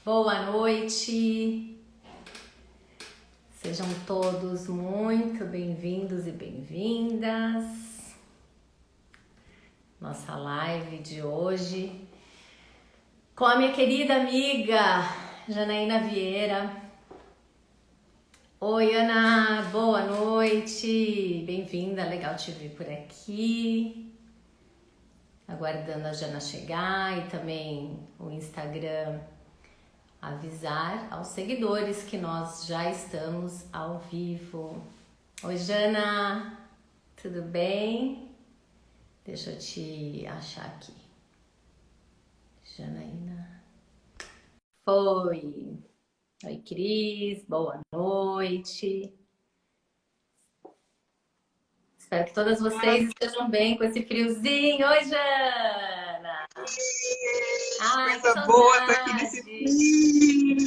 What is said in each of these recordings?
Boa noite, sejam todos muito bem-vindos e bem-vindas. Nossa live de hoje com a minha querida amiga Janaína Vieira. Oi, Ana, boa noite, bem-vinda, legal te ver por aqui. Aguardando a Jana chegar e também o Instagram avisar aos seguidores que nós já estamos ao vivo. Oi, Jana, tudo bem? Deixa eu te achar aqui. Janaína. Oi, Cris, boa noite. Espero que todas vocês estejam bem com esse friozinho. Oi, Jana! Ai, que Coisa boa tá aqui nesse saudade! frio.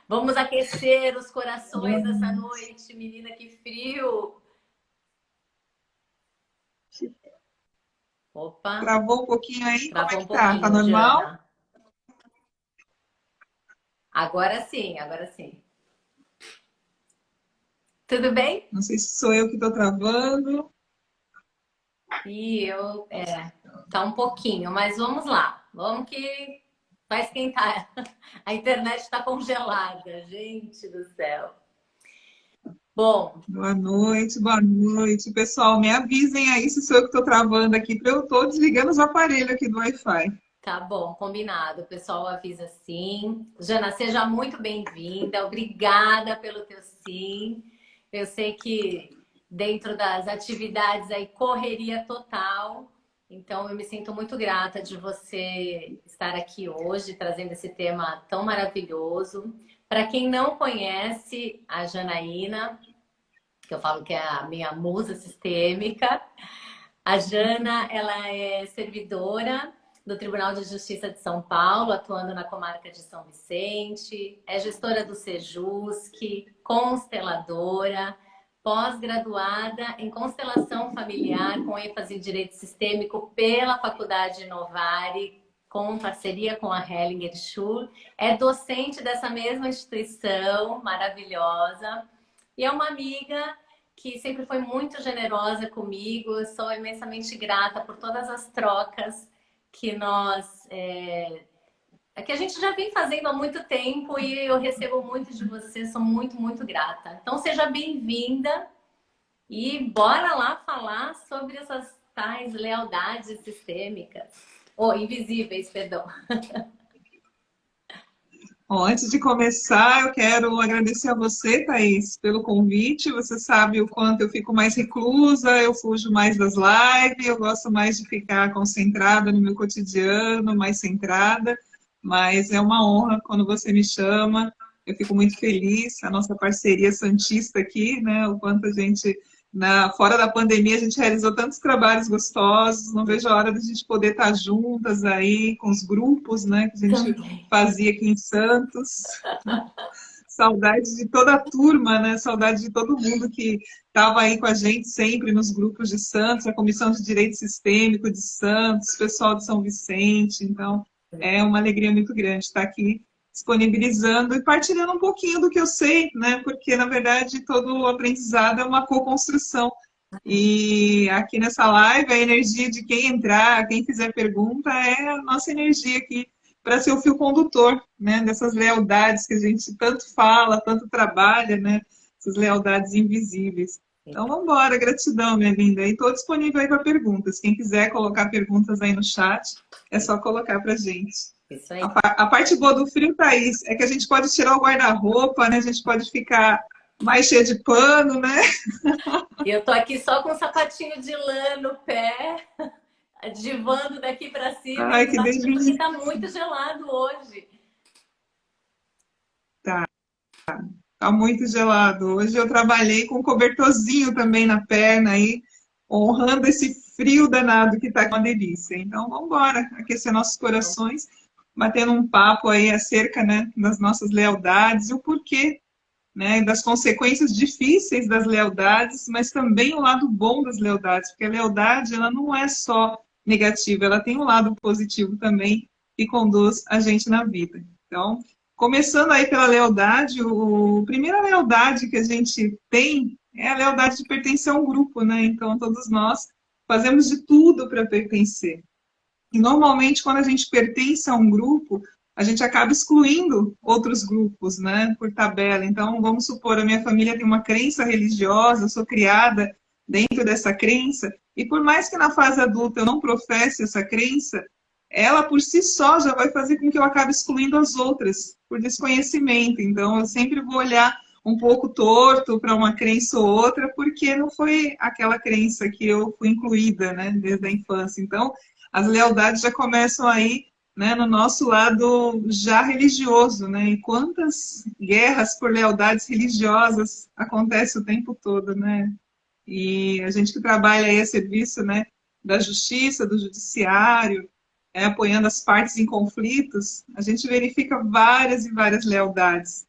Vamos aquecer os corações essa noite, menina, que frio! Opa, Travou um pouquinho aí? Como é travou um que tá? Tá pouquinho, normal? Jana. Agora sim, agora sim. Tudo bem? Não sei se sou eu que tô travando. Tá um pouquinho, mas vamos lá. Vamos que vai esquentar. A internet está congelada, gente do céu. Bom, Boa noite. Pessoal, me avisem aí se sou eu que tô travando aqui, para eu tô desligando os aparelhos aqui do Wi-Fi. tá bom, combinado. O pessoal avisa sim. Jana, seja muito bem-vinda. Obrigada pelo teu sim. Eu sei que dentro das atividades aí, correria total. Então, eu me sinto muito grata de você estar aqui hoje, trazendo esse tema tão maravilhoso. Para quem não conhece a Janaína, que eu falo que é a minha musa sistêmica, a Jana, ela é servidora do Tribunal de Justiça de São Paulo, atuando na comarca de São Vicente, é gestora do Sejusc, consteladora, pós-graduada em constelação familiar com ênfase em direito sistêmico pela Faculdade Novari, com parceria com a Hellinger Schul, é docente dessa mesma instituição maravilhosa e é uma amiga que sempre foi muito generosa comigo. Eu sou imensamente grata por todas as trocas que que a gente já vem fazendo há muito tempo e eu recebo muito de você, sou muito, muito grata. Então seja bem-vinda e bora lá falar sobre essas tais lealdades sistêmicas, ou invisíveis, perdão. Bom, antes de começar, eu quero agradecer a você, Thaís, pelo convite. Você sabe o quanto eu fico mais reclusa, eu fujo mais das lives, eu gosto mais de ficar concentrada no meu cotidiano, mais centrada. Mas é uma honra quando você me chama. Eu fico muito feliz. A nossa parceria santista aqui, né? O quanto a gente, fora da pandemia, a gente realizou tantos trabalhos gostosos. Não vejo a hora de a gente poder estar juntas aí com os grupos, né? Que a gente Também. fazia aqui em Santos. Saudade de toda a turma, né? Saudade de todo mundo que estava aí com a gente sempre nos grupos de Santos, a Comissão de Direito Sistêmico de Santos, o pessoal de São Vicente. Então, é uma alegria muito grande estar aqui disponibilizando e partilhando um pouquinho do que eu sei, né? Porque, na verdade, todo o aprendizado é uma co-construção. E aqui nessa live, a energia de quem entrar, quem fizer pergunta, é a nossa energia aqui para ser o fio condutor, né, dessas lealdades que a gente tanto fala, tanto trabalha, né, essas lealdades invisíveis. Então, vamos embora, gratidão, minha linda. E estou disponível aí para perguntas. Quem quiser colocar perguntas aí no chat, é só colocar para gente. Isso aí. A parte boa do frio, Thaís, é que a gente pode tirar o guarda-roupa, né, a gente pode ficar mais cheio de pano, né? Eu tô aqui só com um sapatinho de lã no pé, divando daqui para cima, Ai, que exatamente porque delícia. tá muito gelado hoje. Tá muito gelado. Hoje eu trabalhei com um cobertorzinho também na perna aí, honrando esse frio danado que tá uma delícia. Então, vamos embora, aquecer nossos corações, batendo um papo aí acerca, né, das nossas lealdades e o porquê, né, das consequências difíceis das lealdades, mas também o lado bom das lealdades, porque a lealdade, ela não é só negativa, ela tem um lado positivo também, que conduz a gente na vida. Então, começando aí pela lealdade, a primeira lealdade que a gente tem é a lealdade de pertencer a um grupo, né? Então, todos nós fazemos de tudo para pertencer. E normalmente, quando a gente pertence a um grupo, a gente acaba excluindo outros grupos, né, por tabela. Então, vamos supor, a minha família tem uma crença religiosa, eu sou criada dentro dessa crença, e por mais que na fase adulta eu não professe essa crença, ela por si só já vai fazer com que eu acabe excluindo as outras, por desconhecimento. Então, eu sempre vou olhar um pouco torto para uma crença ou outra, porque não foi aquela crença que eu fui incluída, né, desde a infância. Então, as lealdades já começam aí, né, no nosso lado já religioso, né? E quantas guerras por lealdades religiosas acontecem o tempo todo, né? E a gente que trabalha aí a serviço, né, da justiça, do judiciário, apoiando as partes em conflitos, a gente verifica várias e várias lealdades.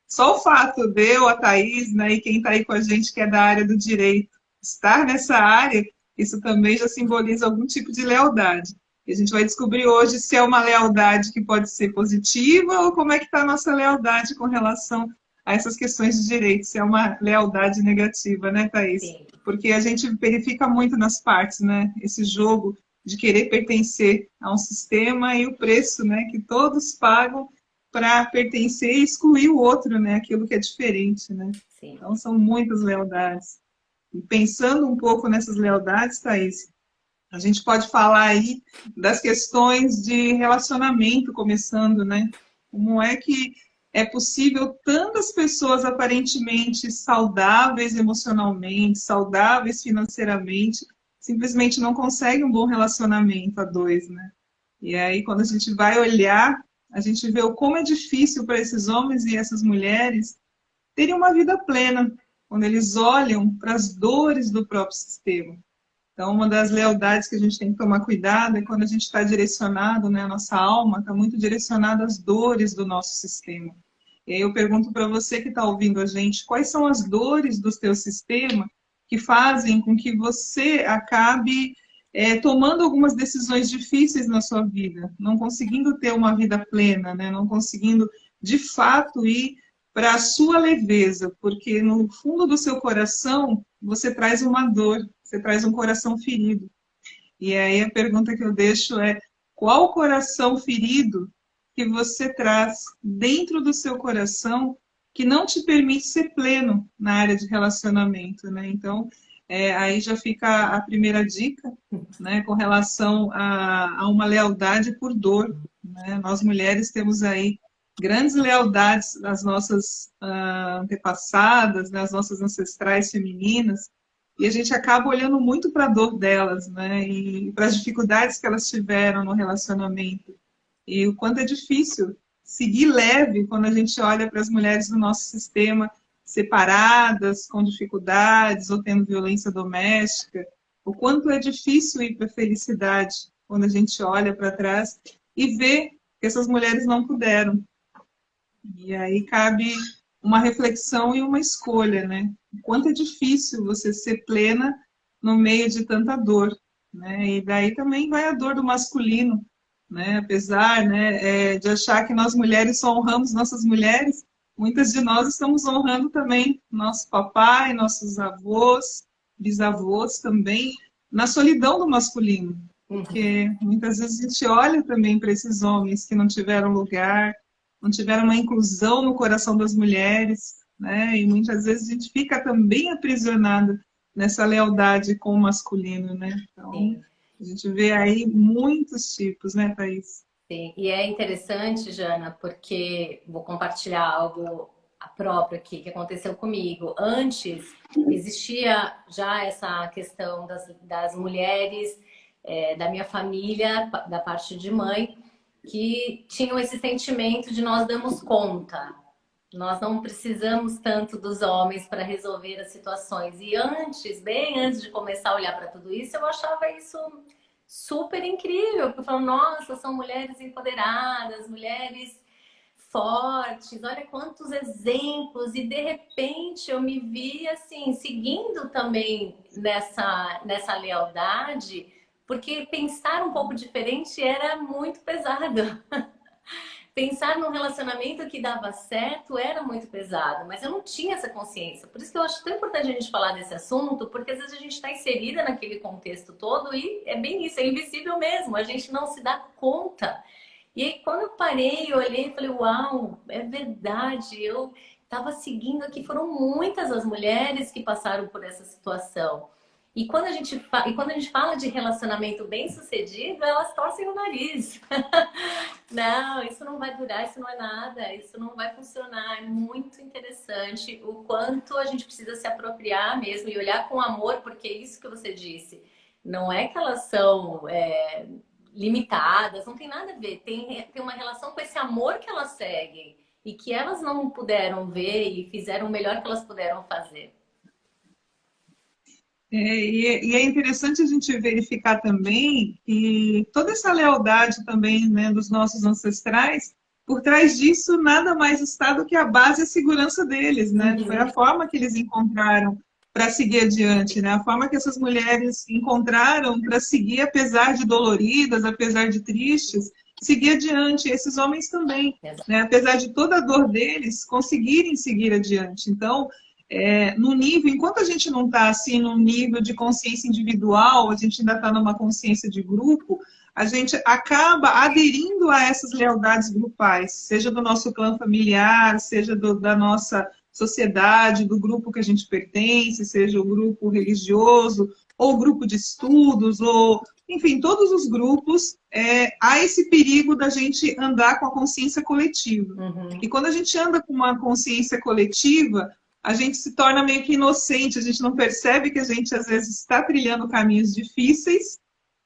Só o fato de eu, a Thaís, né, e quem está aí com a gente que é da área do direito, estar nessa área, isso também já simboliza algum tipo de lealdade. E a gente vai descobrir hoje se é uma lealdade que pode ser positiva ou como é que está a nossa lealdade com relação a essas questões de direito, se é uma lealdade negativa, né, Thaís? Sim. Porque a gente verifica muito nas partes, né, esse jogo de querer pertencer a um sistema e o preço, né, que todos pagam para pertencer e excluir o outro, né, aquilo que é diferente, né? Sim. Então são muitas lealdades. E pensando um pouco nessas lealdades, Thaís, a gente pode falar aí das questões de relacionamento começando, né? Como é que é possível tantas pessoas aparentemente saudáveis emocionalmente, saudáveis financeiramente, simplesmente não conseguem um bom relacionamento a dois, né? E aí, quando a gente vai olhar, a gente vê o como é difícil para esses homens e essas mulheres terem uma vida plena, quando eles olham para as dores do próprio sistema. Então, uma das lealdades que a gente tem que tomar cuidado é quando a gente está direcionado, né, a nossa alma está muito direcionada às dores do nosso sistema. E aí eu pergunto para você que está ouvindo a gente, quais são as dores do teu sistema que fazem com que você acabe tomando algumas decisões difíceis na sua vida, não conseguindo ter uma vida plena, né, não conseguindo, de fato, ir para a sua leveza, porque no fundo do seu coração você traz uma dor, você traz um coração ferido. E aí a pergunta que eu deixo é: qual coração ferido que você traz dentro do seu coração que não te permite ser pleno na área de relacionamento, né? Então, aí já fica a primeira dica, né, com relação a uma lealdade por dor, né? Nós mulheres temos aí grandes lealdades das nossas antepassadas, das nossas ancestrais femininas, e a gente acaba olhando muito para a dor delas, né? E para as dificuldades que elas tiveram no relacionamento. E o quanto é difícil seguir leve quando a gente olha para as mulheres do nosso sistema separadas, com dificuldades ou tendo violência doméstica. O quanto é difícil ir para a felicidade quando a gente olha para trás e vê que essas mulheres não puderam. E aí cabe uma reflexão e uma escolha, né? O quanto é difícil você ser plena no meio de tanta dor, né? E daí também vai a dor do masculino, né? Apesar, né, de achar que nós mulheres só honramos nossas mulheres, muitas de nós estamos honrando também nosso papai, nossos avós, bisavós também, na solidão do masculino. Porque muitas vezes a gente olha também para esses homens que não tiveram lugar, não tiveram uma inclusão no coração das mulheres, né? E muitas vezes a gente fica também aprisionado nessa lealdade com o masculino, né? Então, sim, a gente vê aí muitos tipos, né, Thaís? Sim, e é interessante, Jana, porque vou compartilhar algo próprio aqui que aconteceu comigo. Antes, existia já essa questão das mulheres da minha família, da parte de mãe, que tinham esse sentimento de nós damos conta. Nós não precisamos tanto dos homens para resolver as situações. E antes, bem antes de começar a olhar para tudo isso, eu achava isso super incrível. Porque eu falo, nossa, são mulheres empoderadas, mulheres fortes, olha quantos exemplos. E de repente eu me vi assim, seguindo também nessa lealdade, porque pensar um pouco diferente era muito pesado. Pensar num relacionamento que dava certo era muito pesado, mas eu não tinha essa consciência. Por isso que eu acho tão importante a gente falar desse assunto, porque às vezes a gente está inserida naquele contexto todo e é bem isso, é invisível mesmo, a gente não se dá conta. E aí, quando eu parei, eu olhei e falei, uau, é verdade, eu estava seguindo aqui, foram muitas as mulheres que passaram por essa situação. E quando a gente fala de relacionamento bem-sucedido, elas torcem o nariz. Não, isso não vai durar, isso não é nada, isso não vai funcionar. É muito interessante o quanto a gente precisa se apropriar mesmo e olhar com amor, porque é isso que você disse. Não é que elas são limitadas, não tem nada a ver. Tem uma relação com esse amor que elas seguem e que elas não puderam ver e fizeram o melhor que elas puderam fazer. E é interessante a gente verificar também que toda essa lealdade também, né, dos nossos ancestrais, por trás disso nada mais está do que a base e a segurança deles, né? Foi a forma que eles encontraram para seguir adiante, né? A forma que essas mulheres encontraram para seguir, apesar de doloridas, apesar de tristes, seguir adiante. Esses homens também, né? Apesar de toda a dor deles, conseguirem seguir adiante. Então, no nível, enquanto a gente não está assim num nível de consciência individual, a gente ainda está numa consciência de grupo, a gente acaba aderindo a essas lealdades grupais, seja do nosso clã familiar, seja da nossa sociedade, do grupo que a gente pertence, seja o grupo religioso, ou o grupo de estudos, ou enfim, todos os grupos, há esse perigo da gente andar com a consciência coletiva. Uhum. E quando a gente anda com uma consciência coletiva, a gente se torna meio que inocente, a gente não percebe que a gente às vezes está trilhando caminhos difíceis,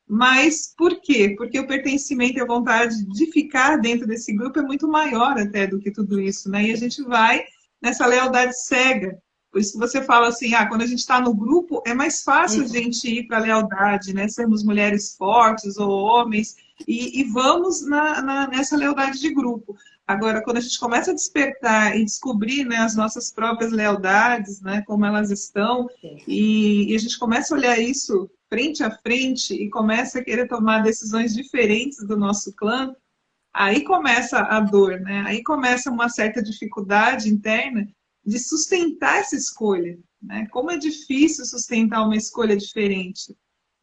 mas por quê? Porque o pertencimento e a vontade de ficar dentro desse grupo é muito maior até do que tudo isso, né? E a gente vai nessa lealdade cega. Por isso que você fala assim, quando a gente está no grupo, é mais fácil a gente ir para a lealdade, né? Sermos mulheres fortes ou homens, e vamos nessa lealdade de grupo. Agora, quando a gente começa a despertar e descobrir, né, as nossas próprias lealdades, né, como elas estão, e a gente começa a olhar isso frente a frente e começa a querer tomar decisões diferentes do nosso clã, aí começa a dor, né? Aí começa uma certa dificuldade interna de sustentar essa escolha, né? Como é difícil sustentar uma escolha diferente.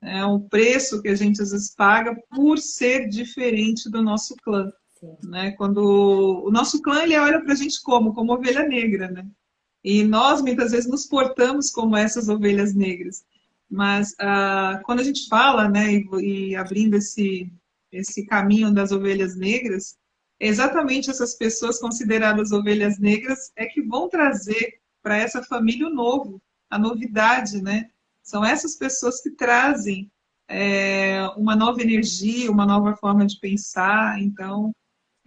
É um preço que a gente às vezes paga por ser diferente do nosso clã. Né? Quando o nosso clã ele olha para a gente como ovelha negra, né? E nós muitas vezes nos portamos como essas ovelhas negras. Mas quando a gente fala, né, e abrindo esse caminho das ovelhas negras, exatamente essas pessoas consideradas ovelhas negras é que vão trazer para essa família o novo, a novidade, né? São essas pessoas que trazem uma nova energia, uma nova forma de pensar. Então,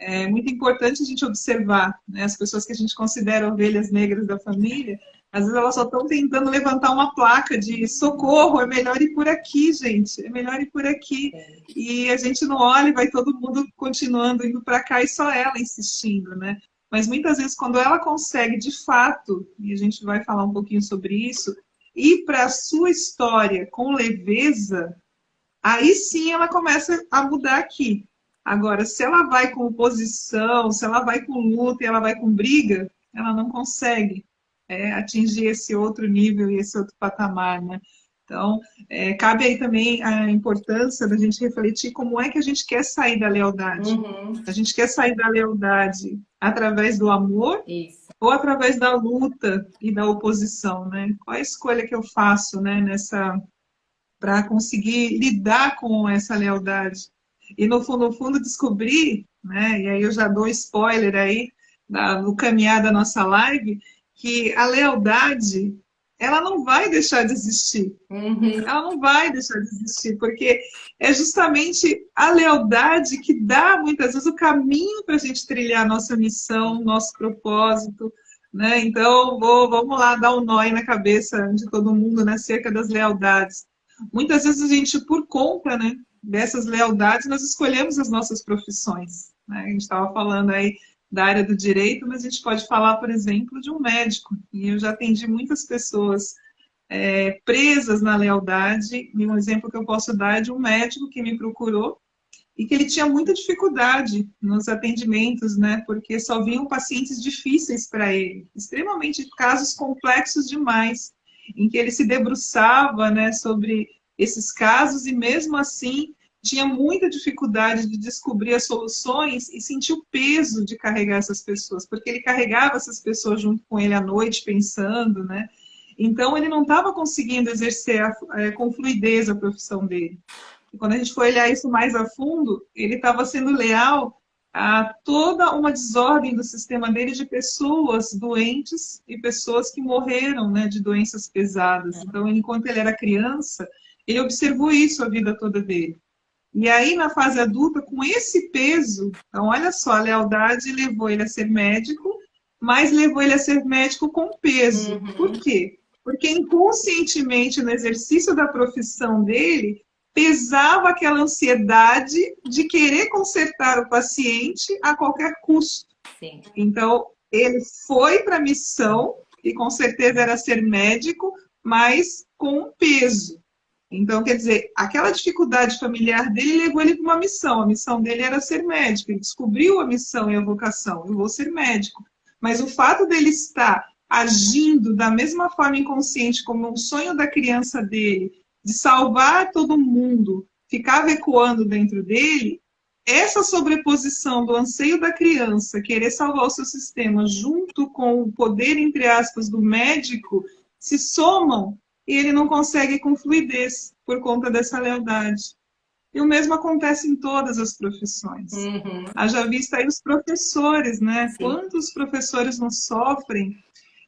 é muito importante a gente observar, né, as pessoas que a gente considera ovelhas negras da família, às vezes elas só estão tentando levantar uma placa de socorro, é melhor ir por aqui, gente, é melhor ir por aqui. E a gente não olha e vai todo mundo continuando indo para cá e só ela insistindo, né? Mas muitas vezes quando ela consegue de fato, e a gente vai falar um pouquinho sobre isso, ir para a sua história com leveza, aí sim ela começa a mudar aqui. Agora, se ela vai com oposição, se ela vai com luta e ela vai com briga, ela não consegue atingir esse outro nível e esse outro patamar, né? Então, cabe aí também a importância da gente refletir como é que a gente quer sair da lealdade. Uhum. A gente quer sair da lealdade através do amor ou através da luta e da oposição, né? Qual a escolha que eu faço, né, para conseguir lidar com essa lealdade? E no fundo descobrir, né, e aí eu já dou spoiler aí no caminhar da nossa live, que a lealdade, ela não vai deixar de existir. Uhum. Ela não vai deixar de existir, porque é justamente a lealdade que dá, muitas vezes, o caminho para a gente trilhar a nossa missão, nosso propósito, né? Então, vamos lá dar um nó aí na cabeça de todo mundo, né, acerca das lealdades. Muitas vezes a gente, por conta, né, dessas lealdades, nós escolhemos as nossas profissões, né? A gente estava falando aí da área do direito, mas a gente pode falar, por exemplo, de um médico. E eu já atendi muitas pessoas presas na lealdade. E um exemplo que eu posso dar é de um médico que me procurou e que ele tinha muita dificuldade nos atendimentos, né? Porque só vinham pacientes difíceis para ele, extremamente casos complexos demais, em que ele se debruçava, né, sobre esses casos e mesmo assim tinha muita dificuldade de descobrir as soluções e sentir o peso de carregar essas pessoas, porque ele carregava essas pessoas junto com ele à noite pensando, né? Então ele não estava conseguindo exercer com fluidez a profissão dele. E quando a gente foi olhar isso mais a fundo, ele estava sendo leal a toda uma desordem do sistema dele de pessoas doentes e pessoas que morreram, né, de doenças pesadas. Então, enquanto ele era criança, ele observou isso a vida toda dele. E aí, na fase adulta, com esse peso, então, olha só, a lealdade levou ele a ser médico, mas levou ele a ser médico com peso. Por quê? Porque inconscientemente, no exercício da profissão dele, pesava aquela ansiedade de querer consertar o paciente a qualquer custo. Sim. Então, ele foi para a missão, e com certeza era ser médico, mas com peso. Então, quer dizer, aquela dificuldade familiar dele levou ele para uma missão. A missão dele era ser médico. Ele descobriu a missão e a vocação. Eu vou ser médico. Mas o fato dele estar agindo da mesma forma inconsciente como um sonho da criança dele, de salvar todo mundo, ficava ecoando dentro dele, essa sobreposição do anseio da criança, querer salvar o seu sistema, junto com o poder, entre aspas, do médico, se somam e ele não consegue com fluidez por conta dessa lealdade. E o mesmo acontece em todas as profissões. Haja vista aí os professores, né? Sim. Quantos professores não sofrem?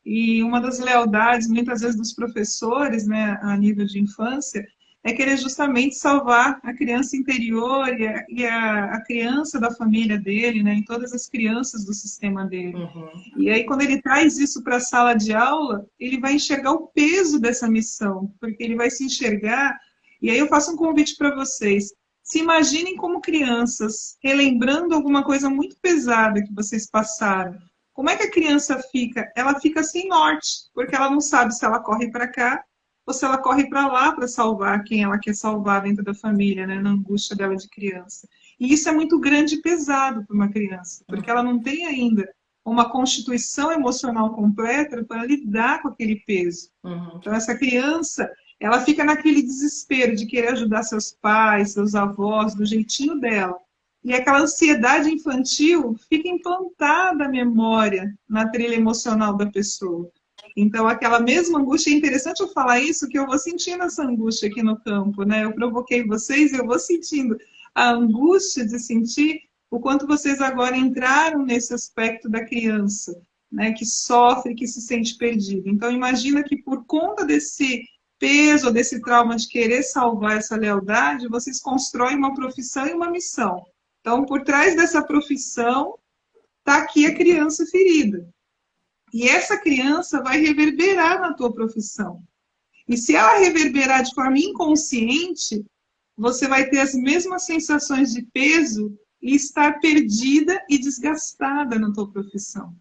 E uma das lealdades, muitas vezes, dos professores, né, a nível de infância, é querer justamente salvar a criança interior e a criança da família dele, né, e todas as crianças do sistema dele. E aí, quando ele traz isso para a sala de aula, ele vai enxergar o peso dessa missão, porque ele vai se enxergar. E aí eu faço um convite para vocês. Se imaginem como crianças, relembrando alguma coisa muito pesada que vocês passaram. Como é que a criança fica? Ela fica sem norte, porque ela não sabe se ela corre para cá ou se ela corre para lá para salvar quem ela quer salvar dentro da família, né? Na angústia dela de criança. E isso é muito grande e pesado para uma criança, porque ela não tem ainda uma constituição emocional completa para lidar com aquele peso. Então, essa criança, ela fica naquele desespero de querer ajudar seus pais, seus avós, do jeitinho dela. E aquela ansiedade infantil fica implantada a memória na trilha emocional da pessoa. Então, aquela mesma angústia, é interessante eu falar isso, que eu vou sentindo essa angústia aqui no campo, né? Eu provoquei vocês e eu vou sentindo a angústia de sentir o quanto vocês agora entraram nesse aspecto da criança, né? Que sofre, que se sente perdida. Então, imagina que por conta desse peso, desse trauma de querer salvar essa lealdade, vocês constroem uma profissão e uma missão. Então, por trás dessa profissão, está aqui a criança ferida. E essa criança vai reverberar na tua profissão. E se ela reverberar de forma inconsciente, você vai ter as mesmas sensações de peso e estar perdida e desgastada na tua profissão.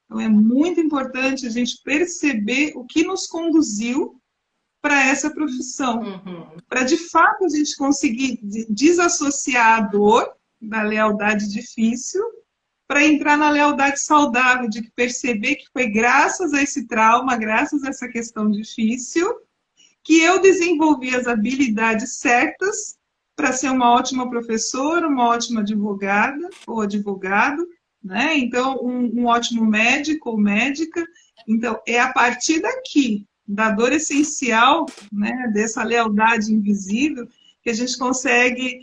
Então, é muito importante a gente perceber o que nos conduziu para essa profissão. Para, de fato, a gente conseguir desassociar a dor da lealdade difícil, para entrar na lealdade saudável, de perceber que foi graças a esse trauma, graças a essa questão difícil, que eu desenvolvi as habilidades certas para ser uma ótima professora, uma ótima advogada ou advogado, né? Então, um ótimo médico ou médica. Então, é a partir daqui, da dor essencial, né, dessa lealdade invisível, que a gente consegue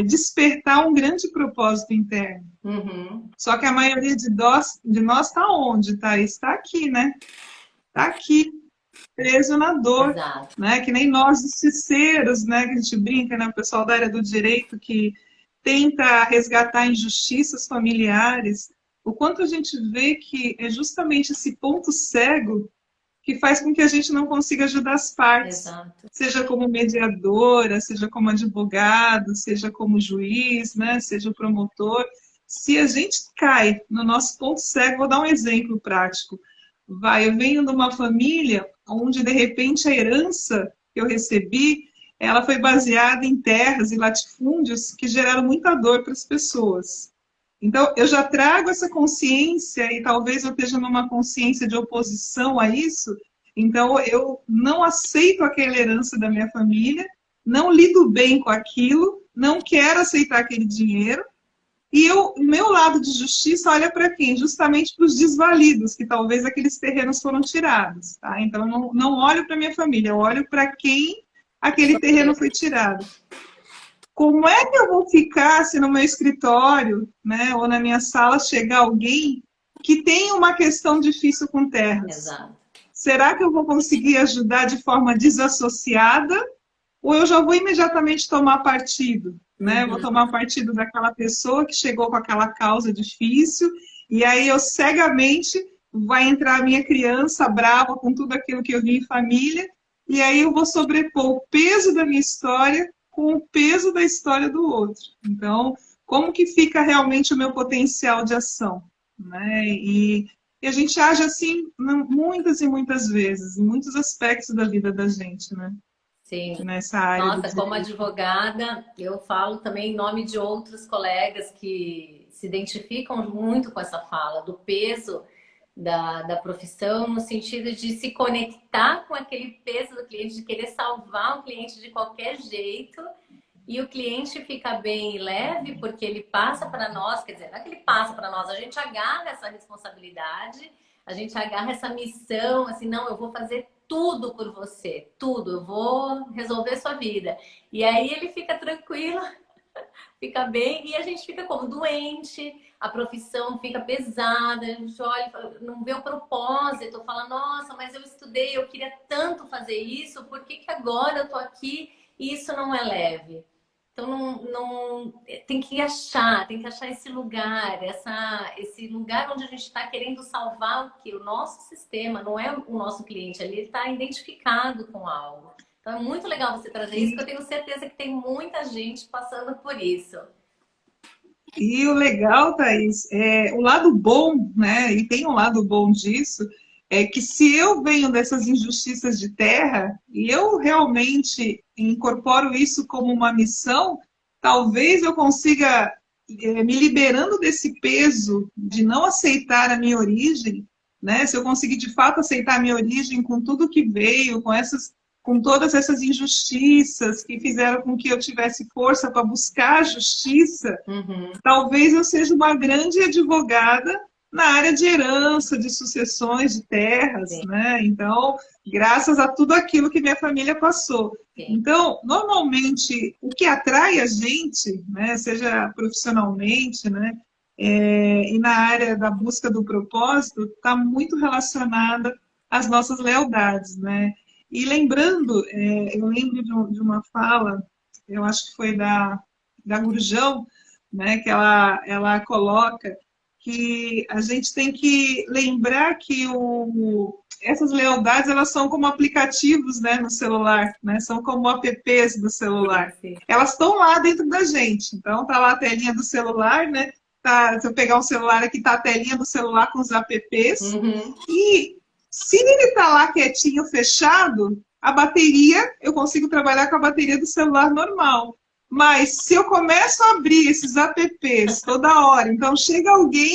despertar um grande propósito interno. Só que a maioria de nós está onde? Está aqui, né? Está aqui, preso na dor. Né? Que nem nós, os ciceiros, né? Que a gente brinca, né? O pessoal da área do direito que tenta resgatar injustiças familiares. O quanto a gente vê que é justamente esse ponto cego que faz com que a gente não consiga ajudar as partes. Seja como mediadora, seja como advogado, seja como juiz, né? Seja promotor. Se a gente cai no nosso ponto cego, vou dar um exemplo prático. Eu venho de uma família onde de repente a herança que eu recebi, ela foi baseada em terras e latifúndios que geraram muita dor para as pessoas. Então, eu já trago essa consciência e talvez eu esteja numa consciência de oposição a isso. Então, eu não aceito aquela herança da minha família, não lido bem com aquilo, não quero aceitar aquele dinheiro. E o meu lado de justiça olha para quem? Justamente para os desvalidos, que talvez aqueles terrenos foram tirados. Tá? Então, eu não olho para minha família, eu olho para quem aquele terreno foi tirado. Como é que eu vou ficar se no meu escritório, né, ou na minha sala chegar alguém que tem uma questão difícil com terras? Exato. Será que eu vou conseguir ajudar de forma desassociada ou eu já vou imediatamente tomar partido? Né? Vou tomar partido daquela pessoa que chegou com aquela causa difícil e aí eu cegamente vai entrar a minha criança brava com tudo aquilo que eu vi em família e aí eu vou sobrepor o peso da minha história com o peso da história do outro. Então, como que fica realmente o meu potencial de ação? Né? E a gente age assim muitas e muitas vezes, em muitos aspectos da vida da gente, né? Sim. Nessa área. Nossa, como advogada, eu falo também em nome de outros colegas que se identificam muito com essa fala, do peso da profissão, no sentido de se conectar com aquele peso do cliente, de querer salvar o cliente de qualquer jeito, e o cliente fica bem e leve, porque ele passa para nós, quer dizer, não é que ele passa para nós, a gente agarra essa responsabilidade, a gente agarra essa missão, assim, não, eu vou fazer tudo por você, tudo, eu vou resolver sua vida. E aí ele fica tranquilo, fica bem, e a gente fica como doente, a profissão fica pesada, a gente olha, não vê o propósito, fala, nossa, mas eu estudei, eu queria tanto fazer isso, por que que agora eu tô aqui e isso não é leve? Então, tem que achar esse lugar, esse lugar onde a gente está querendo salvar o que? O nosso sistema, não é o nosso cliente ali, ele está identificado com algo. Então é muito legal você trazer isso, porque eu tenho certeza que tem muita gente passando por isso. E o legal, Thaís, o lado bom, né? E tem um lado bom disso, é que se eu venho dessas injustiças de terra e eu realmente incorporo isso como uma missão, talvez eu consiga, me liberando desse peso de não aceitar a minha origem, né? Se eu conseguir de fato aceitar a minha origem com tudo que veio, com todas essas injustiças que fizeram com que eu tivesse força para buscar a justiça, talvez eu seja uma grande advogada na área de herança, de sucessões de terras, né? Então, graças a tudo aquilo que minha família passou. Sim. Então, normalmente, o que atrai a gente, né, seja profissionalmente, né, e na área da busca do propósito, está muito relacionada às nossas lealdades, né? E lembrando, eu lembro de uma fala, eu acho que foi da Gurjão, né, que ela coloca que a gente tem que lembrar que essas lealdades elas são como aplicativos, né, no celular, né, são como apps do celular. Sim. Elas estão lá dentro da gente. Então, tá lá a telinha do celular, né? Se eu pegar um celular aqui, tá a telinha do celular com os apps. E se ele está lá quietinho, fechado, a bateria, eu consigo trabalhar com a bateria do celular normal. Mas se eu começo a abrir esses apps toda hora, então chega alguém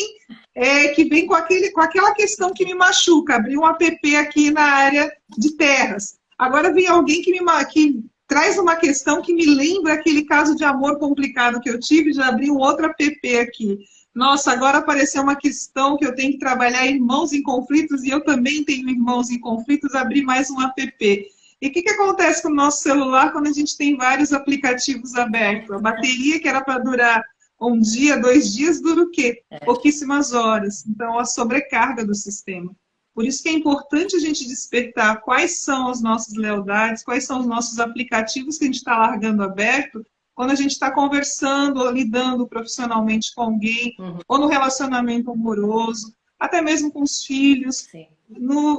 que vem com aquela questão que me machuca, abrir um app aqui na área de terras. Agora vem alguém que traz uma questão que me lembra aquele caso de amor complicado que eu tive, já abri um outro app aqui. Nossa, agora apareceu uma questão que eu tenho que trabalhar irmãos em conflitos e eu também tenho irmãos em conflitos, abri mais um app. E o que acontece com o nosso celular quando a gente tem vários aplicativos abertos? A bateria que era para durar um dia, 2 dias, dura o quê? Pouquíssimas horas. Então, a sobrecarga do sistema. Por isso que é importante a gente despertar quais são as nossas lealdades, quais são os nossos aplicativos que a gente está largando aberto, quando a gente está conversando, ou lidando profissionalmente com alguém, ou no relacionamento amoroso, até mesmo com os filhos.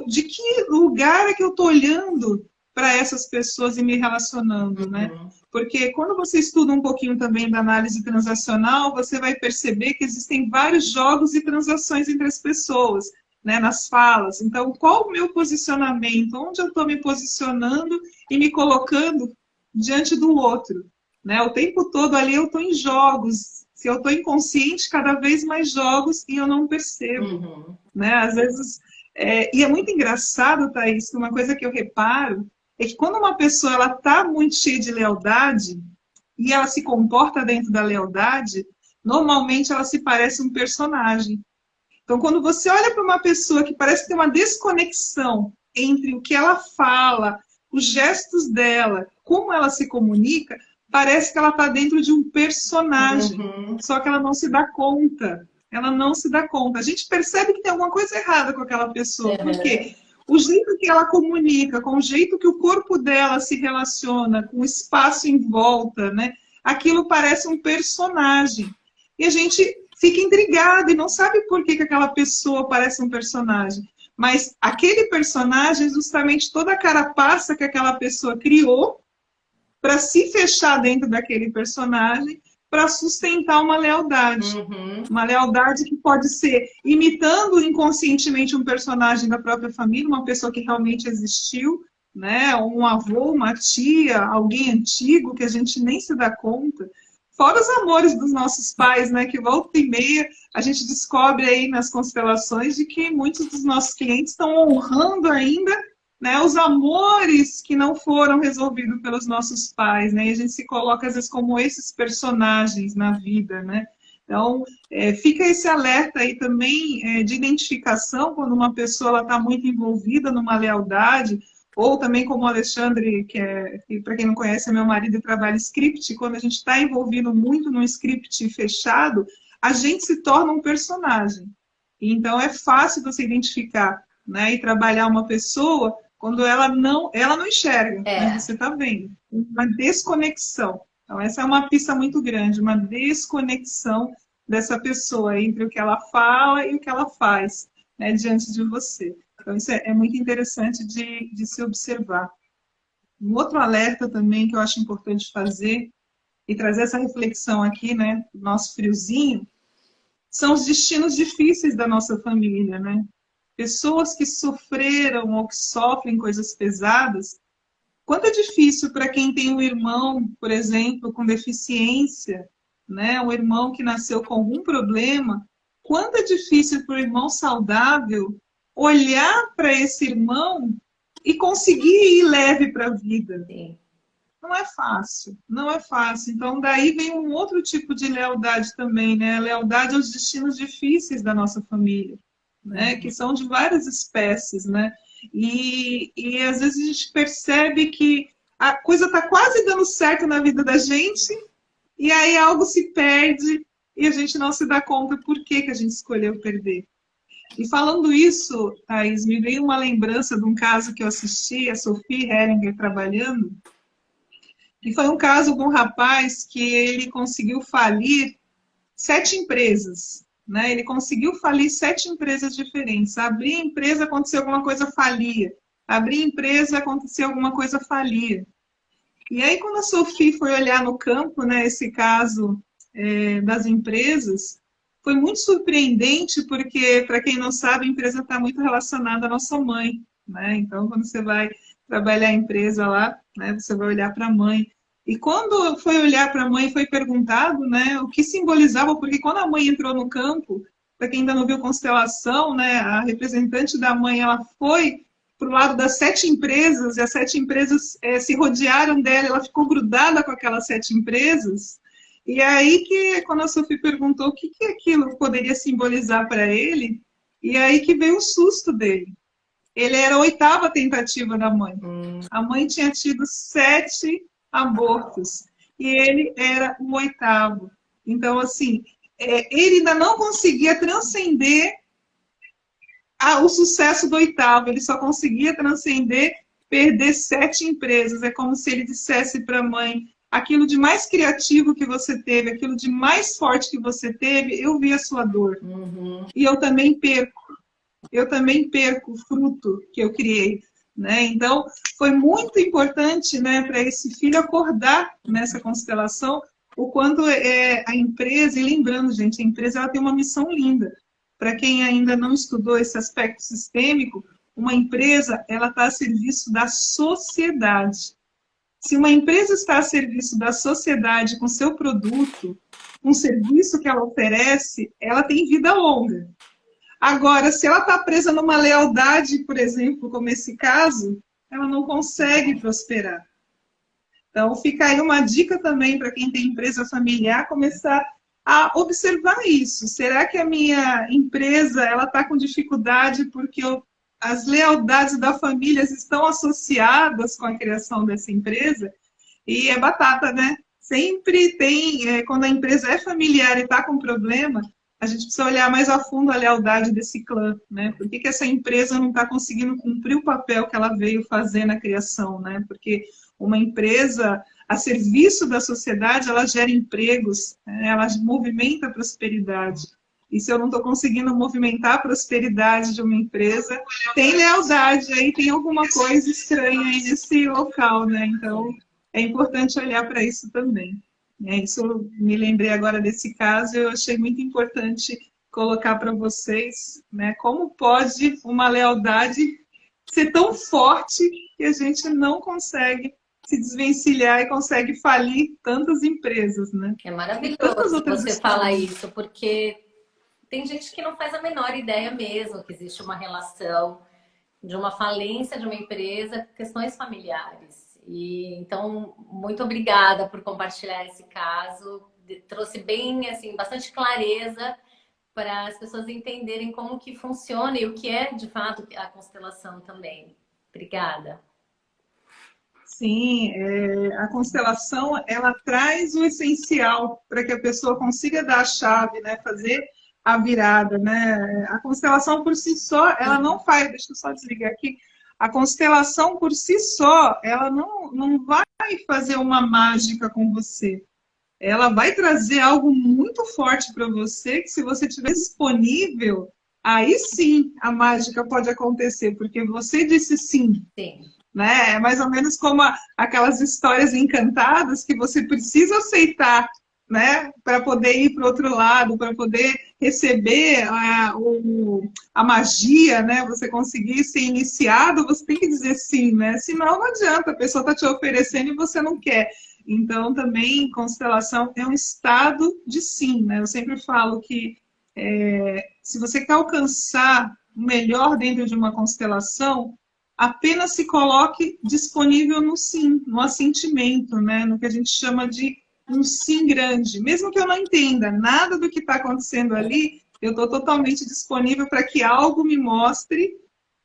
De que lugar é que eu estou olhando para essas pessoas e me relacionando, né? Porque quando você estuda um pouquinho também da análise transacional, você vai perceber que existem vários jogos e transações entre as pessoas. né, nas falas. Então, qual o meu posicionamento? Onde eu estou me posicionando e me colocando diante do outro? Né? O tempo todo ali eu estou em jogos. Se eu estou inconsciente, cada vez mais jogos e eu não percebo. Uhum. Né? Às vezes, e é muito engraçado, Thaís, que uma coisa que eu reparo é que quando uma pessoa ela está muito cheia de lealdade e ela se comporta dentro da lealdade, normalmente ela se parece um personagem. Então, quando você olha para uma pessoa que parece ter uma desconexão entre o que ela fala, os gestos dela, como ela se comunica, parece que ela está dentro de um personagem, só que ela não se dá conta. Ela não se dá conta. A gente percebe que tem alguma coisa errada com aquela pessoa, porque o jeito que ela comunica, com o jeito que o corpo dela se relaciona, com o espaço em volta, né? Aquilo parece um personagem. E a gente fica intrigado e não sabe por que aquela pessoa parece um personagem. Mas aquele personagem é justamente toda a carapaça que aquela pessoa criou para se fechar dentro daquele personagem, para sustentar uma lealdade. Uma lealdade que pode ser imitando inconscientemente um personagem da própria família, uma pessoa que realmente existiu, né? Um avô, uma tia, alguém antigo que a gente nem se dá conta. Fora os amores dos nossos pais, né? Que volta e meia a gente descobre aí nas constelações de que muitos dos nossos clientes estão honrando ainda, né, os amores que não foram resolvidos pelos nossos pais, né? E a gente se coloca às vezes como esses personagens na vida, né? Então, fica esse alerta aí também de identificação quando uma pessoa está muito envolvida numa lealdade, ou também como o Alexandre, que para quem não conhece é meu marido e trabalha script, quando a gente está envolvido muito num script fechado, a gente se torna um personagem. Então é fácil você identificar, né, e trabalhar uma pessoa quando ela não enxerga, né, você está vendo. Uma desconexão. Então essa é uma pista muito grande, uma desconexão dessa pessoa entre o que ela fala e o que ela faz, né, diante de você. Então, isso é muito interessante de se observar. Um outro alerta também que eu acho importante fazer e trazer essa reflexão aqui, né, do nosso friozinho, são os destinos difíceis da nossa família, né? Pessoas que sofreram ou que sofrem coisas pesadas. Quanto é difícil para quem tem um irmão, por exemplo, com deficiência, né, um irmão que nasceu com algum problema, quanto é difícil para o irmão saudável olhar para esse irmão e conseguir ir leve para a vida. Sim. Não é fácil, não é fácil. Então, daí vem um outro tipo de lealdade também, né? A lealdade aos destinos difíceis da nossa família, né? Que são de várias espécies, né? E às vezes a gente percebe que a coisa está quase dando certo na vida da gente, e aí algo se perde e a gente não se dá conta por que a gente escolheu perder. E falando isso, Thaís, me veio uma lembrança de um caso que eu assisti, a Sophie Heringer trabalhando, e foi um caso de um rapaz que ele conseguiu falir 7 empresas, né? Ele conseguiu falir 7 empresas diferentes. Abrir empresa, aconteceu alguma coisa, falia. Abrir empresa, aconteceu alguma coisa, falia. E aí, quando a Sophie foi olhar no campo, né, esse caso das empresas, foi muito surpreendente, porque, para quem não sabe, a empresa está muito relacionada à nossa mãe, né? Então, quando você vai trabalhar a empresa lá, né, você vai olhar para a mãe. E quando foi olhar para a mãe, foi perguntado, né, o que simbolizava, porque quando a mãe entrou no campo, para quem ainda não viu constelação, né, a representante da mãe, ela foi para o lado das 7 empresas, e as 7 empresas se rodearam dela, ela ficou grudada com aquelas 7 empresas. E aí que, quando a Sophie perguntou o que aquilo poderia simbolizar para ele, e aí que veio o susto dele. Ele era a 8ª tentativa da mãe. A mãe tinha tido 7 abortos, e ele era o 8º. Então, assim, ele ainda não conseguia transcender o sucesso do 8º, ele só conseguia transcender perder 7 empresas. É como se ele dissesse para a mãe: aquilo de mais criativo que você teve, aquilo de mais forte que você teve, eu vi a sua dor. E eu também perco. Eu também perco o fruto que eu criei. Né? Então, foi muito importante, né, para esse filho acordar nessa constelação o quanto a empresa, e lembrando, gente, a empresa ela tem uma missão linda, para quem ainda não estudou esse aspecto sistêmico, uma empresa ela está a serviço da sociedade. Se uma empresa está a serviço da sociedade com seu produto, com o serviço que ela oferece, ela tem vida longa. Agora, se ela está presa numa lealdade, por exemplo, como esse caso, ela não consegue prosperar. Então, fica aí uma dica também para quem tem empresa familiar, começar a observar isso. Será que a minha empresa ela está com dificuldade porque as lealdades da família estão associadas com a criação dessa empresa? E é batata, né? Sempre tem, quando a empresa é familiar e está com problema, a gente precisa olhar mais a fundo a lealdade desse clã, né? Por que essa empresa não está conseguindo cumprir o papel que ela veio fazer na criação, né? Porque uma empresa a serviço da sociedade, ela gera empregos, né? Ela movimenta a prosperidade. E se eu não estou conseguindo movimentar a prosperidade de uma empresa, tem lealdade, aí tem alguma coisa estranha aí nesse local, né? Então, é importante olhar para isso também. Isso eu me lembrei agora desse caso, eu achei muito importante colocar para vocês, né? Como pode uma lealdade ser tão forte que a gente não consegue se desvencilhar e consegue falir tantas empresas, né? É maravilhoso você falar isso, porque tem gente que não faz a menor ideia mesmo que existe uma relação de uma falência de uma empresa com questões familiares. E então, muito obrigada por compartilhar esse caso. Trouxe bem, assim, bastante clareza para as pessoas entenderem como que funciona e o que é, de fato, a constelação também. Obrigada. Sim, a constelação, ela traz o essencial para que a pessoa consiga dar a chave, né, fazer a virada, né? A constelação por si só, ela não faz, deixa eu só desligar aqui, a constelação por si só, ela não vai fazer uma mágica com você. Ela vai trazer algo muito forte para você, que se você estiver disponível, aí sim a mágica pode acontecer, porque você disse sim. Sim. Né? É mais ou menos como aquelas histórias encantadas que você precisa aceitar, né? Para poder ir para o outro lado, para poder receber a magia, né? Você conseguir ser iniciado, você tem que dizer sim, né? Senão não adianta, a pessoa está te oferecendo e você não quer. Então, também, constelação é um estado de sim, né? Eu sempre falo que se você quer alcançar o melhor dentro de uma constelação, apenas se coloque disponível no sim, no assentimento, né? No que a gente chama de um sim grande. Mesmo que eu não entenda nada do que está acontecendo ali, eu estou totalmente disponível para que algo me mostre,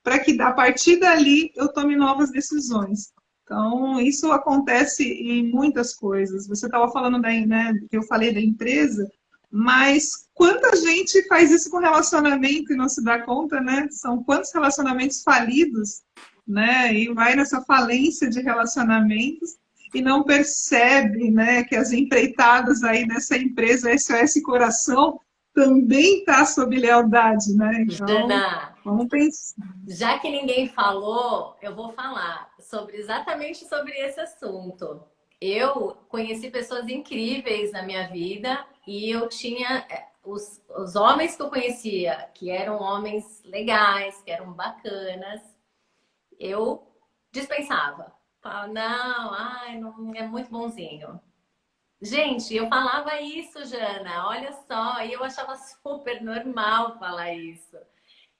para que a partir dali eu tome novas decisões. Então, isso acontece em muitas coisas. Você estava falando, né, que eu falei da empresa, mas quanta gente faz isso com relacionamento e não se dá conta, né? São quantos relacionamentos falidos, né? E vai nessa falência de relacionamentos e não percebe, né, que as empreitadas aí dessa empresa SOS Coração também está sob lealdade, né? Então, Jana, vamos pensar. Já que ninguém falou, eu vou falar exatamente sobre esse assunto. Eu conheci pessoas incríveis na minha vida e eu tinha os homens que eu conhecia, que eram homens legais, que eram bacanas, eu dispensava. Falava, não é muito bonzinho. Gente, eu falava isso, Jana, olha só, e eu achava super normal falar isso.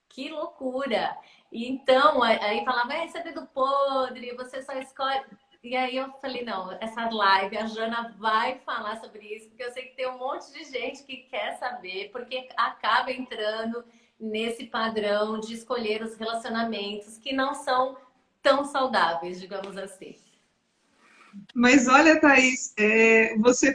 Que loucura! Então, aí falava, esse é dedo podre, você só escolhe... E aí eu falei, não, essa live, a Jana vai falar sobre isso, porque eu sei que tem um monte de gente que quer saber, porque acaba entrando nesse padrão de escolher os relacionamentos que não são tão saudáveis, digamos assim. Mas olha, Thaís,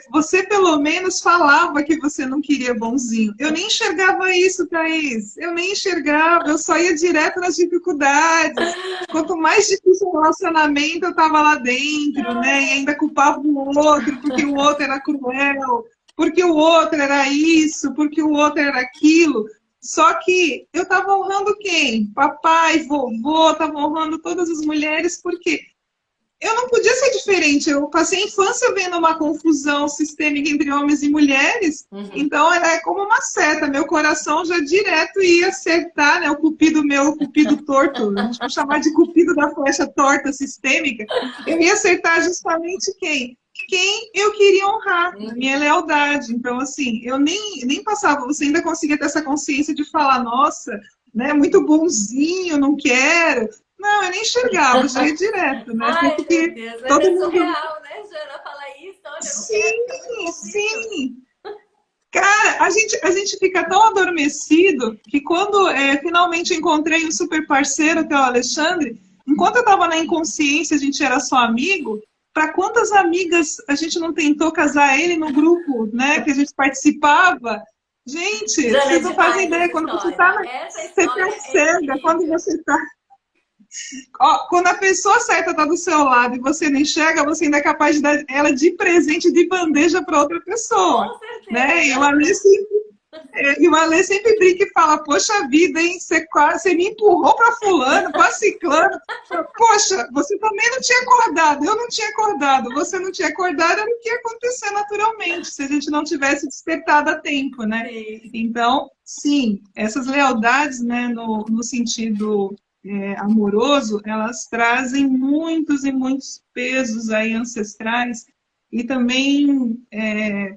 você pelo menos falava que você não queria bonzinho. Eu nem enxergava isso, Thaís. Eu nem enxergava, eu só ia direto nas dificuldades. Quanto mais difícil o relacionamento, eu estava lá dentro, né? E ainda culpava o outro, porque o outro era cruel, porque o outro era isso, porque o outro era aquilo. Só que eu estava honrando quem? Papai, vovô, estava honrando todas as mulheres, por quê? eu não podia ser diferente. Eu passei a infância vendo uma confusão sistêmica entre homens e mulheres, então é como uma seta. Meu coração já direto ia acertar, né? O cupido meu, o cupido torto, a gente pode chamar de cupido da flecha torta sistêmica. Eu ia acertar justamente quem? Quem eu queria honrar, a minha lealdade. Então, assim, eu nem passava, você ainda conseguia ter essa consciência de falar, nossa, né, muito bonzinho, não quero. Não, eu nem enxergava, já ia direto, né? Ai, Tanto meu que Deus, mas todo é mundo... surreal, né, Jana, falar isso? Olha, eu não quero. Sim. Cara, a gente fica tão adormecido que quando finalmente encontrei um super parceiro, que é o Alexandre, enquanto eu estava na inconsciência, a gente era só amigo, para quantas amigas a gente não tentou casar ele no grupo, né, que a gente participava? Gente, Jana, é vocês não fazem demais ideia, essa quando você história. está Essa você tá história é cega, quando incrível. você está... Ó, quando a pessoa certa está do seu lado e você não enxerga, você ainda é capaz de dar ela de presente, de bandeja para outra pessoa, Com né? certeza. E o Alê sempre brinca e fala, poxa vida, hein? Você me empurrou para fulano, para ciclano. Poxa, você também não tinha acordado, eu não tinha acordado, você não tinha acordado, era o que ia acontecer naturalmente, se a gente não tivesse despertado a tempo, né? Sim. Então, sim, essas lealdades, né, no sentido amoroso, elas trazem muitos e muitos pesos aí ancestrais. E também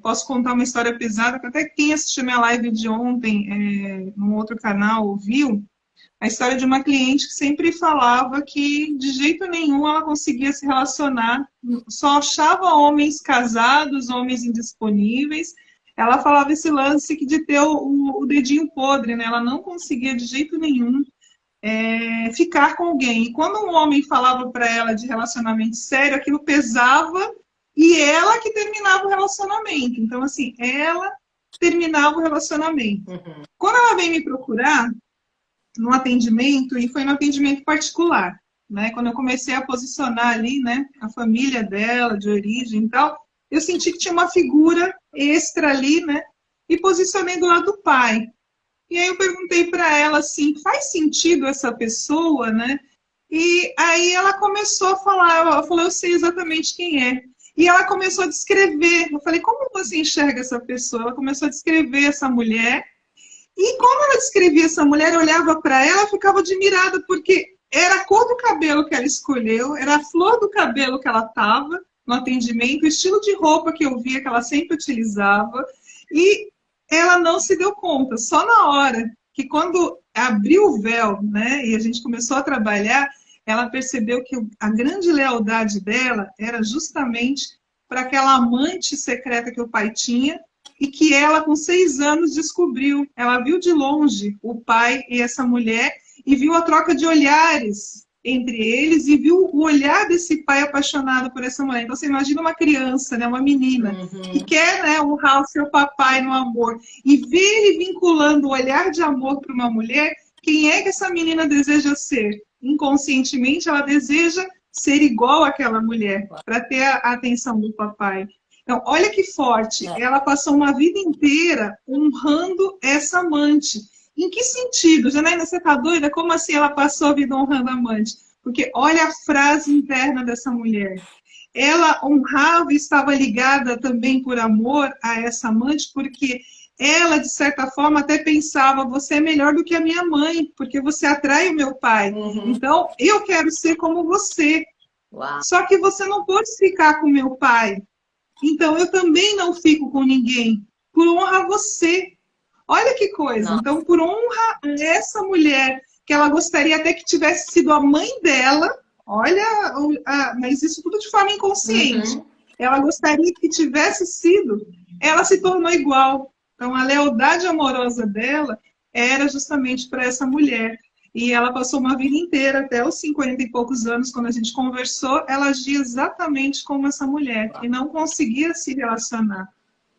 posso contar uma história pesada, que até quem assistiu minha live de ontem, num outro canal, ouviu, a história de uma cliente que sempre falava que de jeito nenhum ela conseguia se relacionar, só achava homens casados, homens indisponíveis. Ela falava esse lance de ter o dedinho podre, né? Ela não conseguia de jeito nenhum ficar com alguém. E quando um homem falava para ela de relacionamento sério, aquilo pesava e ela que terminava o relacionamento. Então, assim, ela terminava o relacionamento. Quando ela veio me procurar no atendimento, e foi no atendimento particular, né? Quando eu comecei a posicionar ali, né, a família dela, de origem e tal, eu senti que tinha uma figura extra ali, né? E posicionei do lado do pai. E aí eu perguntei para ela assim, faz sentido essa pessoa, né? E aí ela começou a falar, ela falou, eu sei exatamente quem é. E ela começou a descrever. Eu falei, como você enxerga essa pessoa? Ela começou a descrever essa mulher. E quando ela descrevia essa mulher, eu olhava para ela e ficava admirada, porque era a cor do cabelo que ela escolheu, era a flor do cabelo que ela estava no atendimento, o estilo de roupa que eu via que ela sempre utilizava. E ela não se deu conta, só na hora que quando abriu o véu, né, e a gente começou a trabalhar, ela percebeu que a grande lealdade dela era justamente para aquela amante secreta que o pai tinha e que ela, com 6 anos, descobriu. Ela viu de longe o pai e essa mulher e viu a troca de olhares entre eles e viu o olhar desse pai apaixonado por essa mulher. Então, você imagina uma criança, né, uma menina, que quer, né, honrar o seu papai no amor e ver ele vinculando o olhar de amor para uma mulher, quem é que essa menina deseja ser? Inconscientemente, ela deseja ser igual àquela mulher, para ter a atenção do papai. Então, olha que forte. Ela passou uma vida inteira honrando essa amante. Em que sentido? Janaína, você tá doida? Como assim ela passou a vida honrando a amante? Porque olha a frase interna dessa mulher. Ela honrava e estava ligada também por amor a essa amante, porque ela, de certa forma, até pensava, você é melhor do que a minha mãe, porque você atrai o meu pai. Então, eu quero ser como você. Uau. Só que você não pode ficar com meu pai. Então, eu também não fico com ninguém, por honra a você. Olha que coisa. Nossa. Então, por honra a essa mulher, que ela gostaria até que tivesse sido a mãe dela, olha, mas isso tudo de forma inconsciente. Ela gostaria que tivesse sido, ela se tornou igual. Então, a lealdade amorosa dela era justamente para essa mulher. E ela passou uma vida inteira, até os 50 e poucos anos, quando a gente conversou, ela agia exatamente como essa mulher, e não conseguia se relacionar.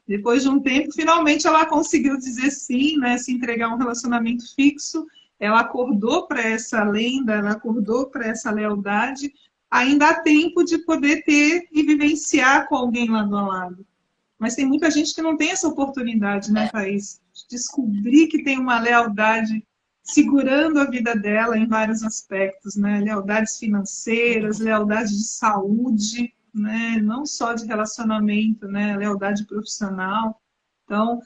Depois de um tempo, finalmente ela conseguiu dizer sim, né, se entregar a um relacionamento fixo, ela acordou para essa lenda, ela acordou para essa lealdade, ainda há tempo de poder ter e vivenciar com alguém lado a lado. Mas tem muita gente que não tem essa oportunidade, né, Thaís? De descobrir que tem uma lealdade segurando a vida dela em vários aspectos, né? Lealdades financeiras, lealdade de saúde, né? Não só de relacionamento, né? Lealdade profissional. Então,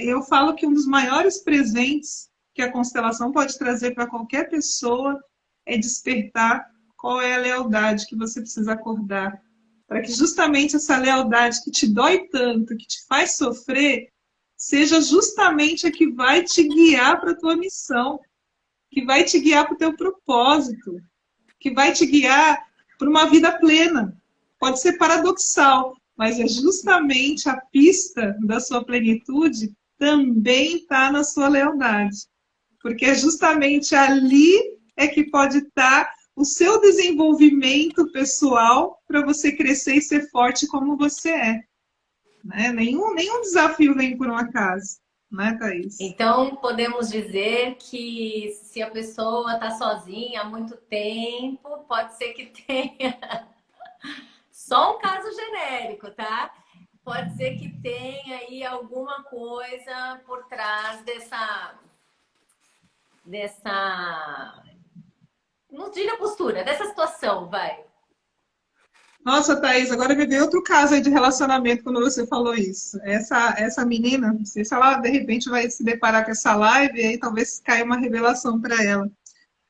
eu falo que um dos maiores presentes que a constelação pode trazer para qualquer pessoa é despertar qual é a lealdade que você precisa acordar, para que justamente essa lealdade que te dói tanto, que te faz sofrer, seja justamente a que vai te guiar para a tua missão, que vai te guiar para o teu propósito, que vai te guiar para uma vida plena. Pode ser paradoxal, mas é justamente a pista da sua plenitude também está na sua lealdade. Porque é justamente ali é que pode estar o seu desenvolvimento pessoal para você crescer e ser forte como você é. Né? Nenhum desafio vem por um acaso, né, Thaís? Então, podemos dizer que se a pessoa está sozinha há muito tempo, pode ser que tenha só um caso genérico, tá? Pode ser que tenha aí alguma coisa por trás não diga postura, dessa situação, vai. Nossa, Thaís, agora me veio outro caso aí de relacionamento quando você falou isso. Essa menina, não sei se ela de repente vai se deparar com essa live e aí talvez caia uma revelação para ela.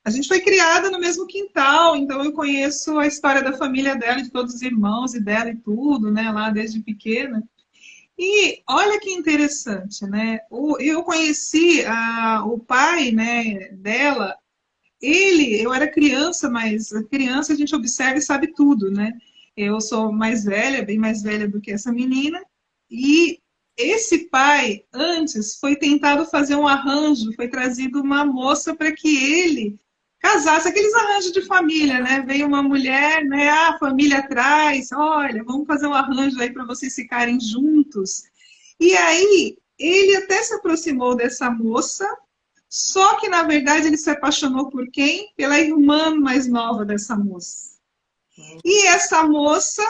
A gente foi criada no mesmo quintal, então eu conheço a história da família dela, de todos os irmãos e dela e tudo, né, lá desde pequena. E olha que interessante, né? Eu conheci o pai, né, dela. Eu era criança, mas a criança a gente observa e sabe tudo, né? Eu sou mais velha, bem mais velha do que essa menina, e esse pai, antes, foi tentado fazer um arranjo, foi trazido uma moça para que ele casasse, aqueles arranjos de família, né? Veio uma mulher, né? A família traz, olha, vamos fazer um arranjo aí para vocês ficarem juntos. E aí, ele até se aproximou dessa moça, só que, na verdade, ele se apaixonou por quem? Pela irmã mais nova dessa moça. E essa moça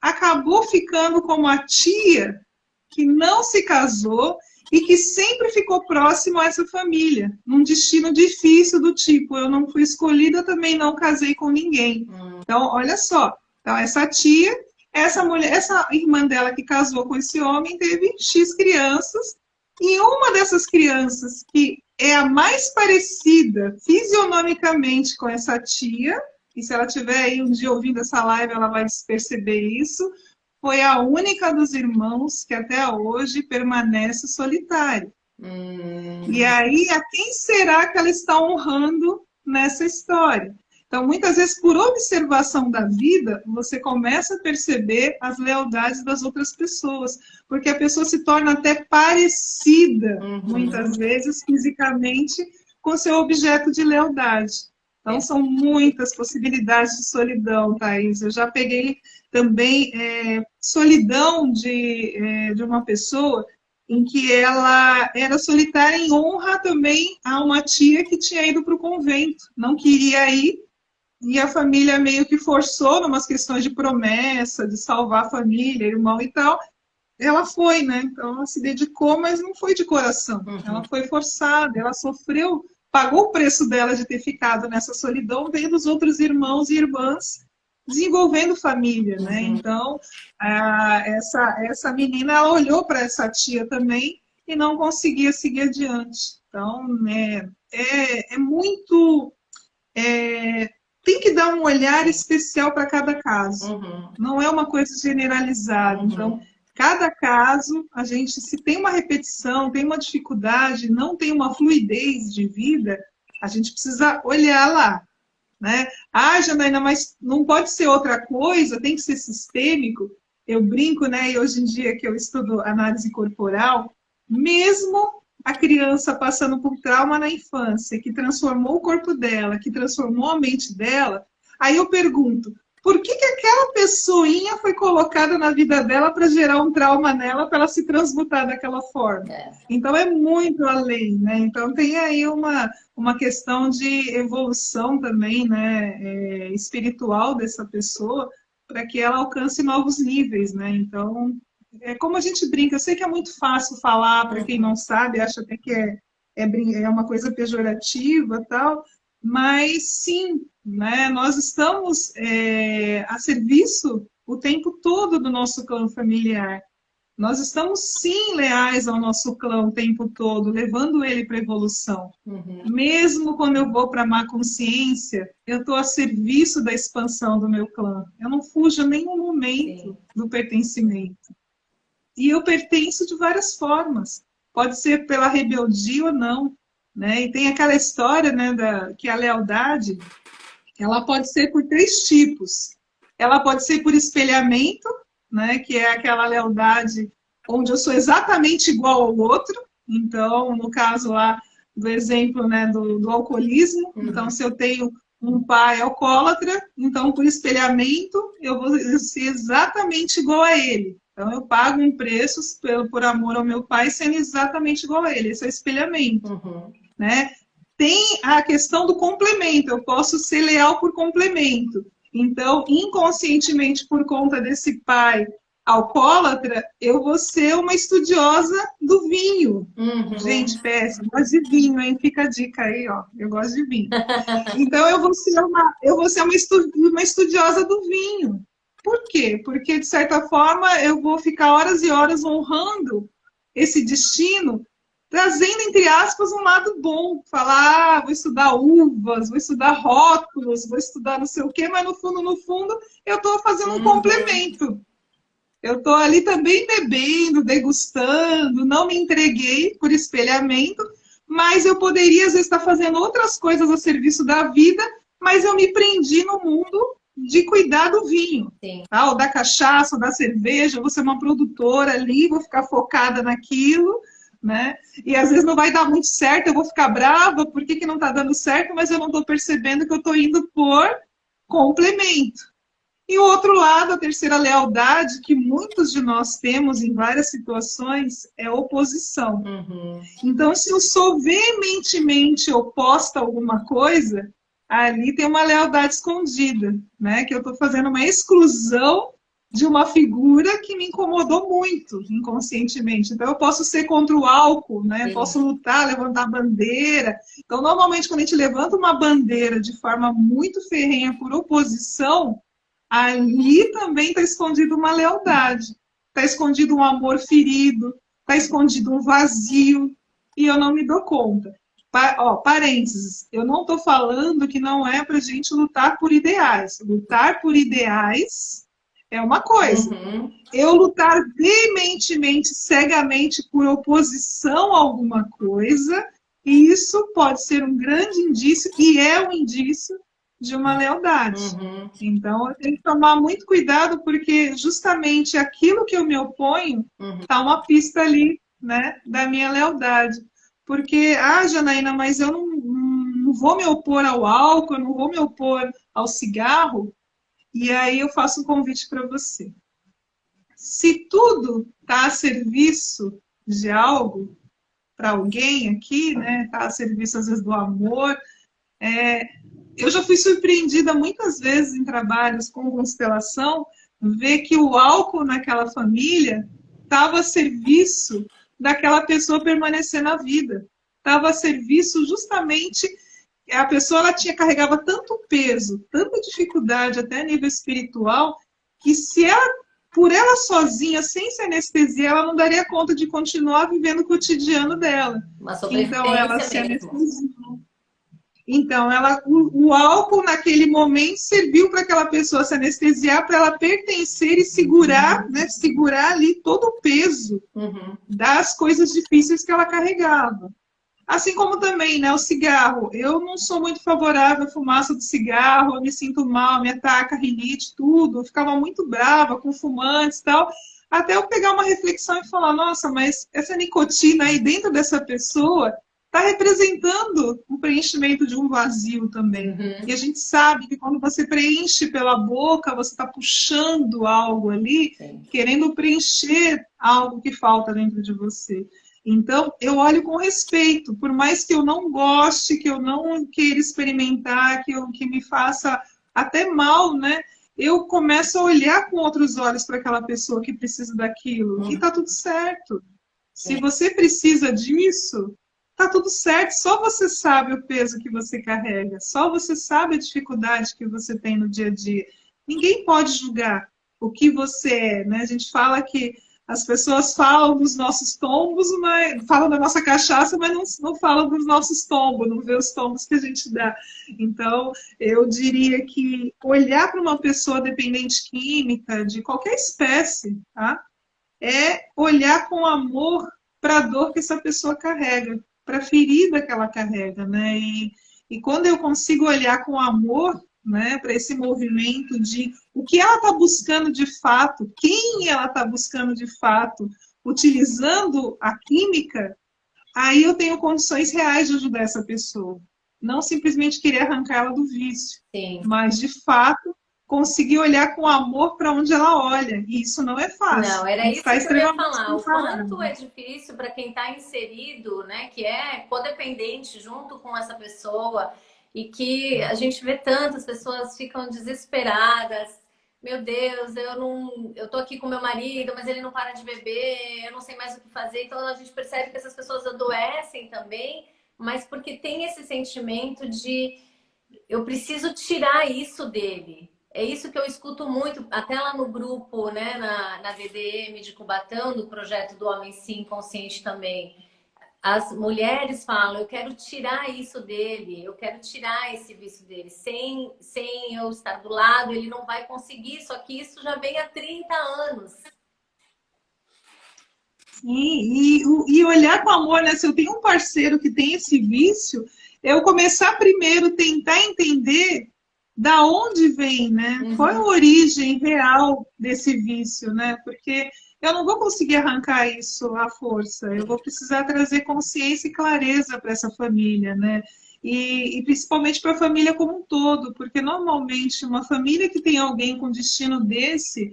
acabou ficando como a tia que não se casou e que sempre ficou próximo a essa família, num destino difícil do tipo, eu não fui escolhida, eu também não casei com ninguém. Então, olha só, então, essa tia, essa mulher, essa irmã dela que casou com esse homem, teve X crianças, e uma dessas crianças, que é a mais parecida fisionomicamente com essa tia, e se ela estiver aí um dia ouvindo essa live, ela vai perceber isso, foi a única dos irmãos que até hoje permanece solitária. E aí, a quem será que ela está honrando nessa história? Então, muitas vezes, por observação da vida, você começa a perceber as lealdades das outras pessoas, porque a pessoa se torna até parecida, muitas vezes, fisicamente, com seu objeto de lealdade. Então, são muitas possibilidades de solidão, Thaís. Eu já peguei também solidão de uma pessoa em que ela era solitária em honra também a uma tia que tinha ido para o convento, não queria ir, e a família meio que forçou, numas questões de promessa, de salvar a família, irmão e tal. Ela foi, né? Então, ela se dedicou, mas não foi de coração. Ela foi forçada, ela sofreu, pagou o preço dela de ter ficado nessa solidão, vendo os outros irmãos e irmãs desenvolvendo família, né? Então, essa menina, ela olhou para essa tia também e não conseguia seguir adiante. Então, é muito... tem que dar um olhar especial para cada caso. Não é uma coisa generalizada. Então, cada caso, a gente, se tem uma repetição, tem uma dificuldade, não tem uma fluidez de vida, a gente precisa olhar lá. Né? Ah, Janaína, mas não pode ser outra coisa, tem que ser sistêmico. Eu brinco, né? E hoje em dia que eu estudo análise corporal, mesmo a criança passando por trauma na infância, que transformou o corpo dela, que transformou a mente dela, aí eu pergunto, por que aquela pessoinha foi colocada na vida dela para gerar um trauma nela, para ela se transmutar daquela forma? Então é muito além, né? Então tem aí uma questão de evolução também, né, espiritual dessa pessoa, para que ela alcance novos níveis, né? Então, como a gente brinca, eu sei que é muito fácil falar para quem não sabe, acha até que é uma coisa pejorativa, tal, mas sim, né, nós estamos a serviço o tempo todo do nosso clã familiar. Nós estamos sim leais ao nosso clã o tempo todo, levando ele para a evolução. Uhum. Mesmo quando eu vou para a má consciência, eu estou a serviço da expansão do meu clã. Eu não fujo em nenhum momento do pertencimento. E eu pertenço de várias formas. Pode ser pela rebeldia ou não. Né? E tem aquela história, né, que a lealdade ela pode ser por 3 tipos. Ela pode ser por espelhamento, né, que é aquela lealdade onde eu sou exatamente igual ao outro. Então, no caso lá do exemplo, né, do alcoolismo, então se eu tenho um pai alcoólatra, então por espelhamento eu vou ser exatamente igual a ele. Então eu pago um preço por amor ao meu pai sendo exatamente igual a ele. Esse é o espelhamento. Uhum. Né? Tem a questão do complemento, eu posso ser leal por complemento. Então, inconscientemente, por conta desse pai alcoólatra, eu vou ser uma estudiosa do vinho. Uhum. Gente, péssimo, eu gosto de vinho, hein? Fica a dica aí, ó. Eu gosto de vinho. Então, eu vou ser uma estudiosa do vinho. Por quê? Porque, de certa forma, eu vou ficar horas e horas honrando esse destino, trazendo, entre aspas, um lado bom. Falar, vou estudar uvas, vou estudar rótulos, vou estudar não sei o quê, mas no fundo, eu estou fazendo um complemento. Eu estou ali também bebendo, degustando, não me entreguei por espelhamento, mas eu poderia, às vezes, estar fazendo outras coisas a serviço da vida, mas eu me prendi no mundo de cuidar do vinho, tá? Ou da cachaça, ou da cerveja, eu vou ser uma produtora ali, vou ficar focada naquilo, né? E às vezes não vai dar muito certo, eu vou ficar brava, por que não está dando certo, mas eu não estou percebendo que eu estou indo por complemento. E o outro lado, a terceira lealdade, que muitos de nós temos em várias situações, é oposição. Uhum. Então, se eu sou veementemente oposta a alguma coisa, ali tem uma lealdade escondida, né? Que eu estou fazendo uma exclusão de uma figura que me incomodou muito inconscientemente. Então, eu posso ser contra o álcool, né? Posso lutar, levantar bandeira. Então, normalmente, quando a gente levanta uma bandeira de forma muito ferrenha por oposição, ali também está escondido uma lealdade. Está escondido um amor ferido, está escondido um vazio, e eu não me dou conta. Parênteses, eu não estou falando que não é para a gente lutar por ideais. Lutar por ideais é uma coisa. Uhum. Eu lutar veementemente, cegamente por oposição a alguma coisa, isso pode ser um grande indício, e é um indício de uma lealdade. Uhum. Então, eu tenho que tomar muito cuidado, porque justamente aquilo que eu me oponho está uma pista ali, né, da minha lealdade. Porque, Janaína, mas eu não vou me opor ao álcool, eu não vou me opor ao cigarro. E aí eu faço um convite para você. Se tudo está a serviço de algo, para alguém aqui, né, está a serviço às vezes do amor, eu já fui surpreendida muitas vezes em trabalhos com constelação, ver que o álcool naquela família estava a serviço daquela pessoa permanecer na vida. Estava a serviço justamente, a pessoa ela carregava tanto peso, tanta dificuldade até a nível espiritual, que se ela, por ela sozinha, sem se anestesia, ela não daria conta de continuar vivendo o cotidiano dela. Então ela se anestesiou. Então, o álcool naquele momento serviu para aquela pessoa se anestesiar, para ela pertencer e segurar, né, segurar ali todo o peso das coisas difíceis que ela carregava. Assim como também, né, o cigarro. Eu não sou muito favorável à fumaça do cigarro, eu me sinto mal, me ataca rinite, tudo. Eu ficava muito brava com fumantes e tal, até eu pegar uma reflexão e falar, nossa, mas essa nicotina aí dentro dessa pessoa está representando o preenchimento de um vazio também. E a gente sabe que quando você preenche pela boca, você está puxando algo ali, querendo preencher algo que falta dentro de você. Então, eu olho com respeito, por mais que eu não goste, que eu não queira experimentar, que me faça até mal, né? Eu começo a olhar com outros olhos para aquela pessoa que precisa daquilo. E está tudo certo. Se você precisa disso, tá tudo certo, só você sabe o peso que você carrega, só você sabe a dificuldade que você tem no dia a dia. Ninguém pode julgar o que você é, né? A gente fala que as pessoas falam dos nossos tombos, mas falam da nossa cachaça, mas não falam dos nossos tombos, não vê os tombos que a gente dá. Então, eu diria que olhar para uma pessoa dependente química, de qualquer espécie, tá? É olhar com amor para a dor que essa pessoa carrega, para a ferida que ela carrega, né? E quando eu consigo olhar com amor, né, para esse movimento de o que ela está buscando de fato, quem ela está buscando de fato, utilizando a química, aí eu tenho condições reais de ajudar essa pessoa. Não simplesmente querer arrancá-la do vício, Sim. mas de fato conseguir olhar com amor para onde ela olha. E isso não é fácil. Não, era isso Está que eu ia extremamente falar. O comparado. quanto é difícil para quem está inserido, né, que é codependente junto com essa pessoa e que a gente vê tantas pessoas ficam desesperadas. Meu Deus, eu tô aqui com meu marido, mas ele não para de beber, eu não sei mais o que fazer. Então a gente percebe que essas pessoas adoecem também, mas porque tem esse sentimento de eu preciso tirar isso dele. É isso que eu escuto muito, até lá no grupo, né, na DDM de Cubatão, do projeto do Homem Sim Consciente também. As mulheres falam, eu quero tirar isso dele, eu quero tirar esse vício dele. Sem eu estar do lado, ele não vai conseguir, só que isso já vem há 30 anos. Sim, e olhar com amor, né? Se eu tenho um parceiro que tem esse vício, eu começar primeiro a tentar entender da onde vem, né? Qual é a origem real desse vício, né? Porque eu não vou conseguir arrancar isso à força. Eu vou precisar trazer consciência e clareza para essa família, né? E principalmente para a família como um todo, porque normalmente uma família que tem alguém com destino desse,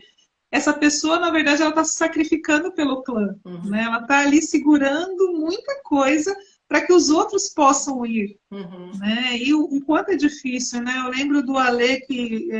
essa pessoa, na verdade, ela está se sacrificando pelo clã, né? Ela está ali segurando muita coisa para que os outros possam ir, né? E o quanto é difícil, né? Eu lembro do Alê que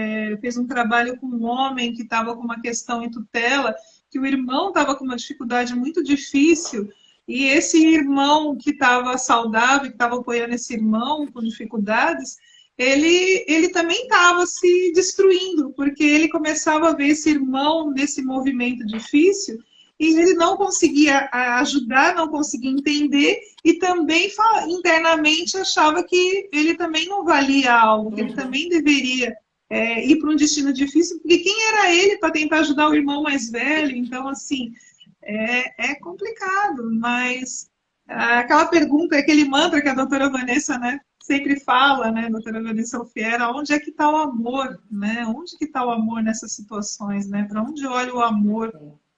fez um trabalho com um homem que estava com uma questão em tutela, que o irmão estava com uma dificuldade muito difícil, e esse irmão que estava saudável, que estava apoiando esse irmão com dificuldades, ele também estava se destruindo, porque ele começava a ver esse irmão nesse movimento difícil e ele não conseguia ajudar, não conseguia entender e também internamente achava que ele também não valia algo, que ele também deveria ir para um destino difícil, porque quem era ele para tentar ajudar o irmão mais velho? Então, assim, é complicado, mas aquela pergunta, aquele mantra que a doutora Vanessa, né, sempre fala, né, doutora Vanessa Alfiera, onde é que está o amor, né? Onde que está o amor nessas situações, né? Para onde olha o amor,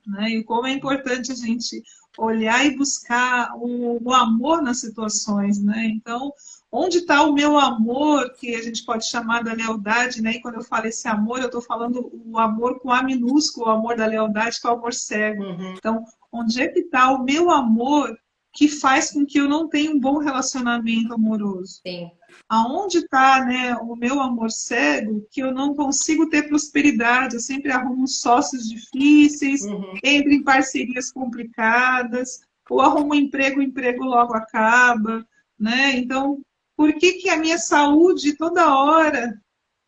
né? E como é importante a gente olhar e buscar o amor nas situações, né? Então, onde está o meu amor, que a gente pode chamar da lealdade, né? E quando eu falo esse amor, eu estou falando o amor com A minúsculo, o amor da lealdade, que é o amor cego. Então, onde é que está o meu amor que faz com que eu não tenha um bom relacionamento amoroso? Sim. Aonde está, né, o meu amor cego, que eu não consigo ter prosperidade, eu sempre arrumo sócios difíceis, entro em parcerias complicadas, ou arrumo um emprego, o emprego logo acaba, né? Então, por que a minha saúde, toda hora,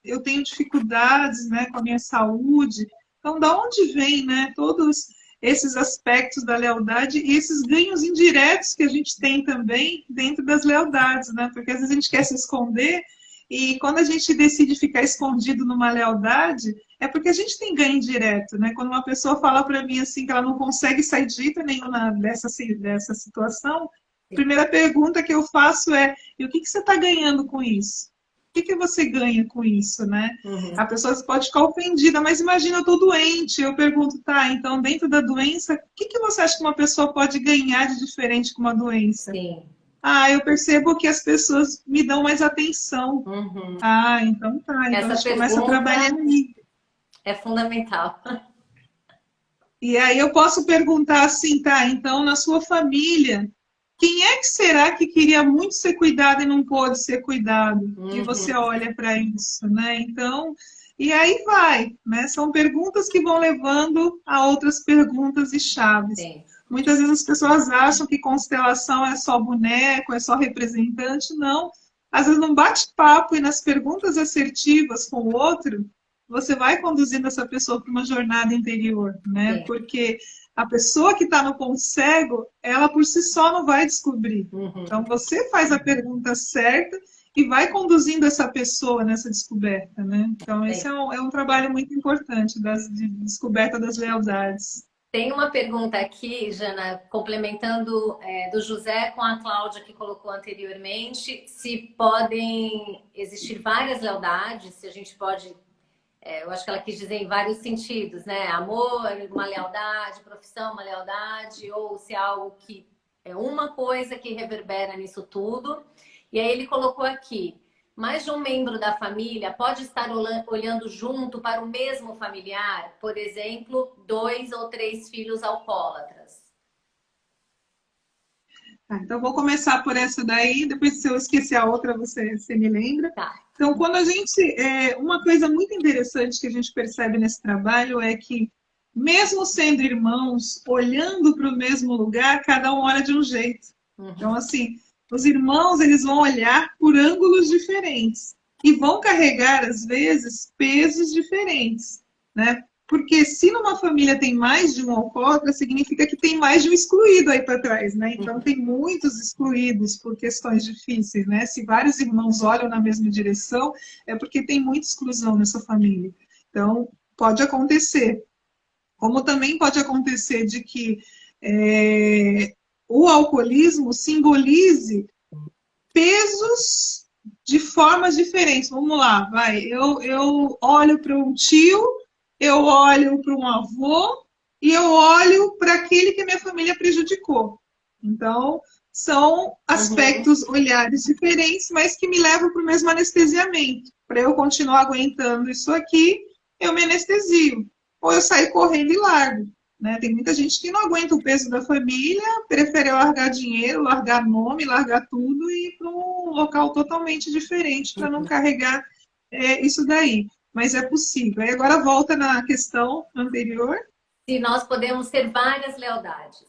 eu tenho dificuldades, né, com a minha saúde? Então, da onde vem, né, todos esses aspectos da lealdade e esses ganhos indiretos que a gente tem também dentro das lealdades, né? Porque às vezes a gente quer se esconder e quando a gente decide ficar escondido numa lealdade, é porque a gente tem ganho indireto, né? Quando uma pessoa fala para mim assim que ela não consegue sair de jeito nenhum dessa situação, a primeira pergunta que eu faço é: e o que você está ganhando com isso? O que você ganha com isso, né? A pessoa pode ficar ofendida, mas imagina, eu estou doente. Eu pergunto, tá, então dentro da doença, o que você acha que uma pessoa pode ganhar de diferente com uma doença? Sim. Eu percebo que as pessoas me dão mais atenção. Então tá, então Essa a gente começa a trabalhar aí. É fundamental. E aí eu posso perguntar assim, tá, então na sua família, quem é que será que queria muito ser cuidado e não pôde ser cuidado? E você olha para isso, né? Então, e aí vai, né? São perguntas que vão levando a outras perguntas e chaves. Sim. Muitas vezes as pessoas acham que constelação é só boneco, é só representante. Não. Às vezes, num bate-papo e nas perguntas assertivas com o outro, você vai conduzindo essa pessoa para uma jornada interior, né? Sim. Porque a pessoa que está no ponto cego, ela por si só não vai descobrir. Uhum. Então, você faz a pergunta certa e vai conduzindo essa pessoa nessa descoberta, né? Então, esse é um trabalho muito importante de descoberta das lealdades. Tem uma pergunta aqui, Jana, complementando do José com a Cláudia que colocou anteriormente, se podem existir várias lealdades, se a gente pode, eu acho que ela quis dizer em vários sentidos, né? Amor, uma lealdade, profissão, uma lealdade, ou se é algo que é uma coisa que reverbera nisso tudo. E aí ele colocou aqui, mais de um membro da família pode estar olhando junto para o mesmo familiar, por exemplo, 2 ou 3 filhos alcoólatras. Tá, então, vou começar por essa daí, depois se eu esquecer a outra, você me lembra. Tá. Então, quando a gente... uma coisa muito interessante que a gente percebe nesse trabalho é que, mesmo sendo irmãos, olhando para o mesmo lugar, cada um olha de um jeito. Então, assim, os irmãos, eles vão olhar por ângulos diferentes e vão carregar, às vezes, pesos diferentes, né? Porque se numa família tem mais de um alcoólatra, significa que tem mais de um excluído aí para trás, né? Então tem muitos excluídos por questões difíceis, né? Se vários irmãos olham na mesma direção, é porque tem muita exclusão nessa família. Então, pode acontecer. Como também pode acontecer de que o alcoolismo simbolize pesos de formas diferentes. Vamos lá, vai. Eu olho para um tio, eu olho para um avô e eu olho para aquele que a minha família prejudicou. Então, são aspectos, olhares diferentes, mas que me levam para o mesmo anestesiamento. Para eu continuar aguentando isso aqui, eu me anestesio. Ou eu saio correndo e largo. Né? Tem muita gente que não aguenta o peso da família, prefere largar dinheiro, largar nome, largar tudo e ir para um local totalmente diferente para não carregar isso daí. Mas é possível. Aí agora volta na questão anterior. Se nós podemos ter várias lealdades.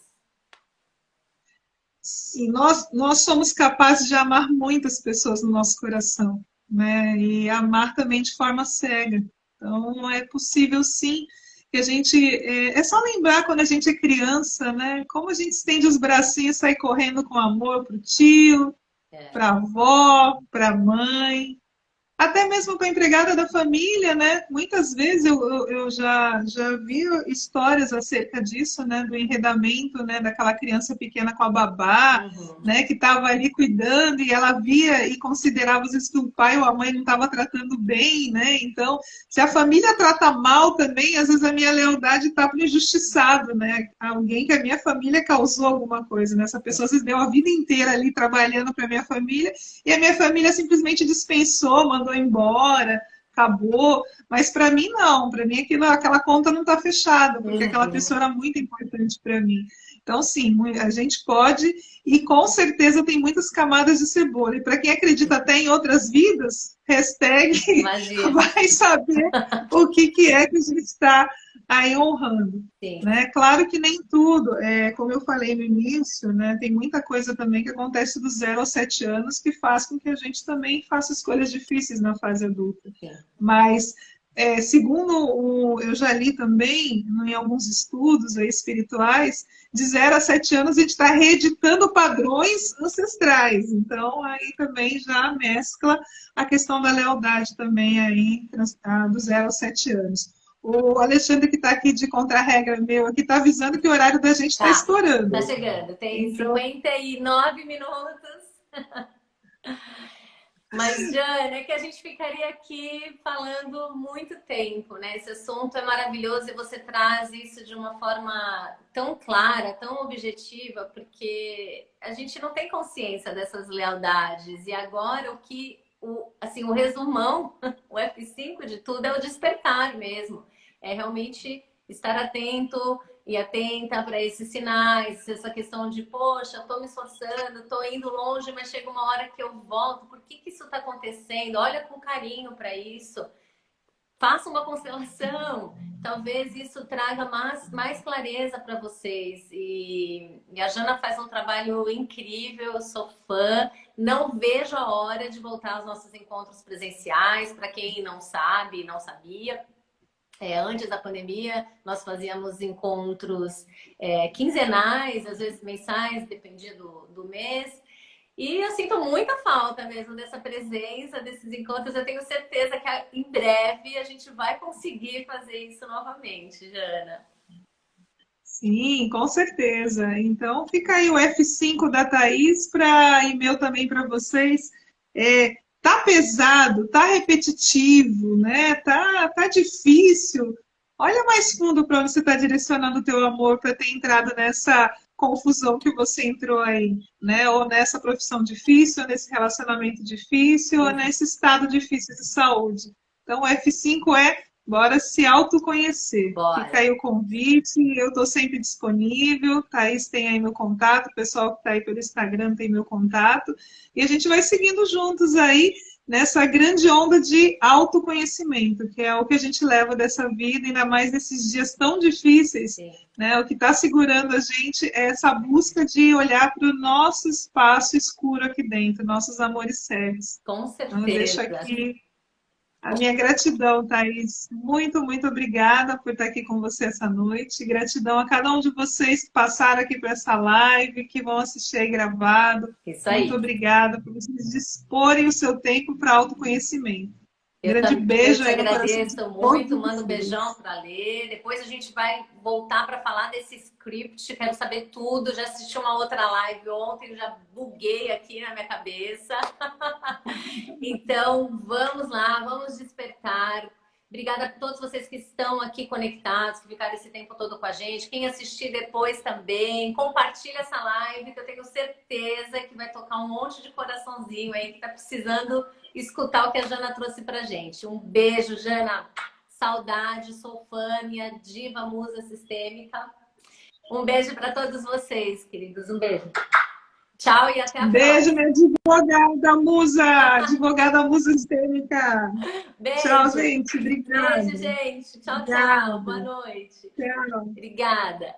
Sim, nós somos capazes de amar muitas pessoas no nosso coração, né? E amar também de forma cega. Então, é possível sim que a gente... É só lembrar quando a gente é criança, né? Como a gente estende os bracinhos e sai correndo com amor para o tio, para a avó, para a mãe. Até mesmo com a empregada da família, né? Muitas vezes eu já vi histórias acerca disso, né? Do enredamento, né? Daquela criança pequena com a babá, né? Que estava ali cuidando e ela via e considerava às vezes que o pai ou a mãe não estava tratando bem, né? Então, se a família trata mal também, às vezes a minha lealdade está para o injustiçado, né? Alguém que a minha família causou alguma coisa, né? Essa pessoa se deu a vida inteira ali trabalhando para a minha família e a minha família simplesmente dispensou, mandou embora, acabou. Mas para mim não, para mim aquela conta não está fechada, porque aquela pessoa era muito importante para mim. Então, sim, a gente pode, e com certeza tem muitas camadas de cebola. E para quem acredita até em outras vidas, hashtag vai saber o que é que a gente está aí honrando. Né? Claro que nem tudo, como eu falei no início, né, tem muita coisa também que acontece dos 0 aos 7 anos que faz com que a gente também faça escolhas difíceis na fase adulta. Mas, segundo eu já li também, em alguns estudos espirituais, de 0 a 7 anos a gente está reeditando padrões ancestrais. Então, aí também já mescla a questão da lealdade também aí, do 0 aos 7 anos. O Alexandre, que está aqui de contra-regra meu, aqui está avisando que o horário da gente está estourando. Está chegando, tem então... 59 minutos. Mas, Jana, é que a gente ficaria aqui falando muito tempo, né? Esse assunto é maravilhoso e você traz isso de uma forma tão clara, tão objetiva, porque a gente não tem consciência dessas lealdades. E agora o resumão, o F5 de tudo é o despertar mesmo. É realmente estar atento e atenta para esses sinais, essa questão de, poxa, estou me esforçando, estou indo longe, mas chega uma hora que eu volto, por que isso está acontecendo? Olha com carinho para isso, faça uma constelação, talvez isso traga mais clareza para vocês. E a Jana faz um trabalho incrível, eu sou fã. Não vejo a hora de voltar aos nossos encontros presenciais. Para quem não sabe, não sabia, antes da pandemia, nós fazíamos encontros quinzenais, às vezes mensais, dependia do mês. E eu sinto muita falta mesmo dessa presença, desses encontros. Eu tenho certeza que em breve a gente vai conseguir fazer isso novamente, Jana. Sim, com certeza. Então fica aí o F5 da Thaís e meu também para vocês. Tá pesado, tá repetitivo, né? Tá difícil. Olha mais fundo para onde você está direcionando o teu amor para ter entrado nessa confusão que você entrou aí, né? Ou nessa profissão difícil, ou nesse relacionamento difícil, ou nesse estado difícil de saúde. Então, o F5 bora se autoconhecer. Bora. Fica aí o convite, eu estou sempre disponível. Thaís tem aí meu contato, o pessoal que está aí pelo Instagram tem meu contato. E a gente vai seguindo juntos aí nessa grande onda de autoconhecimento, que é o que a gente leva dessa vida, ainda mais nesses dias tão difíceis. Né? O que está segurando a gente é essa busca de olhar para o nosso espaço escuro aqui dentro, nossos amores sérios. Com certeza. Então, eu deixo aqui a minha gratidão, Thaís. Muito, muito obrigada por estar aqui com você essa noite. Gratidão a cada um de vocês que passaram aqui para essa live, que vão assistir aí gravado. Isso aí. Muito obrigada por vocês disporem o seu tempo para autoconhecimento. Grande beijo aí no coração. Eu agradeço muito, mando um beijão para ler. Depois a gente vai voltar para falar desse script. Quero saber tudo. Já assisti uma outra live ontem, já buguei aqui na minha cabeça. Então, vamos lá, vamos despertar. Obrigada a todos vocês que estão aqui conectados, que ficaram esse tempo todo com a gente. Quem assistir depois também, compartilha essa live, que eu tenho certeza que vai tocar um monte de coraçãozinho aí que tá precisando escutar o que a Jana trouxe pra gente. Um beijo, Jana. Saudade, sou fã, minha diva musa sistêmica. Um beijo para todos vocês, queridos. Um beijo. Tchau e até a próxima. Beijo, minha advogada musa sistêmica. Beijo. Tchau, gente. Obrigada. Beijo, gente. Tchau, Obrigada. tchau. Boa noite. Tchau. Obrigada.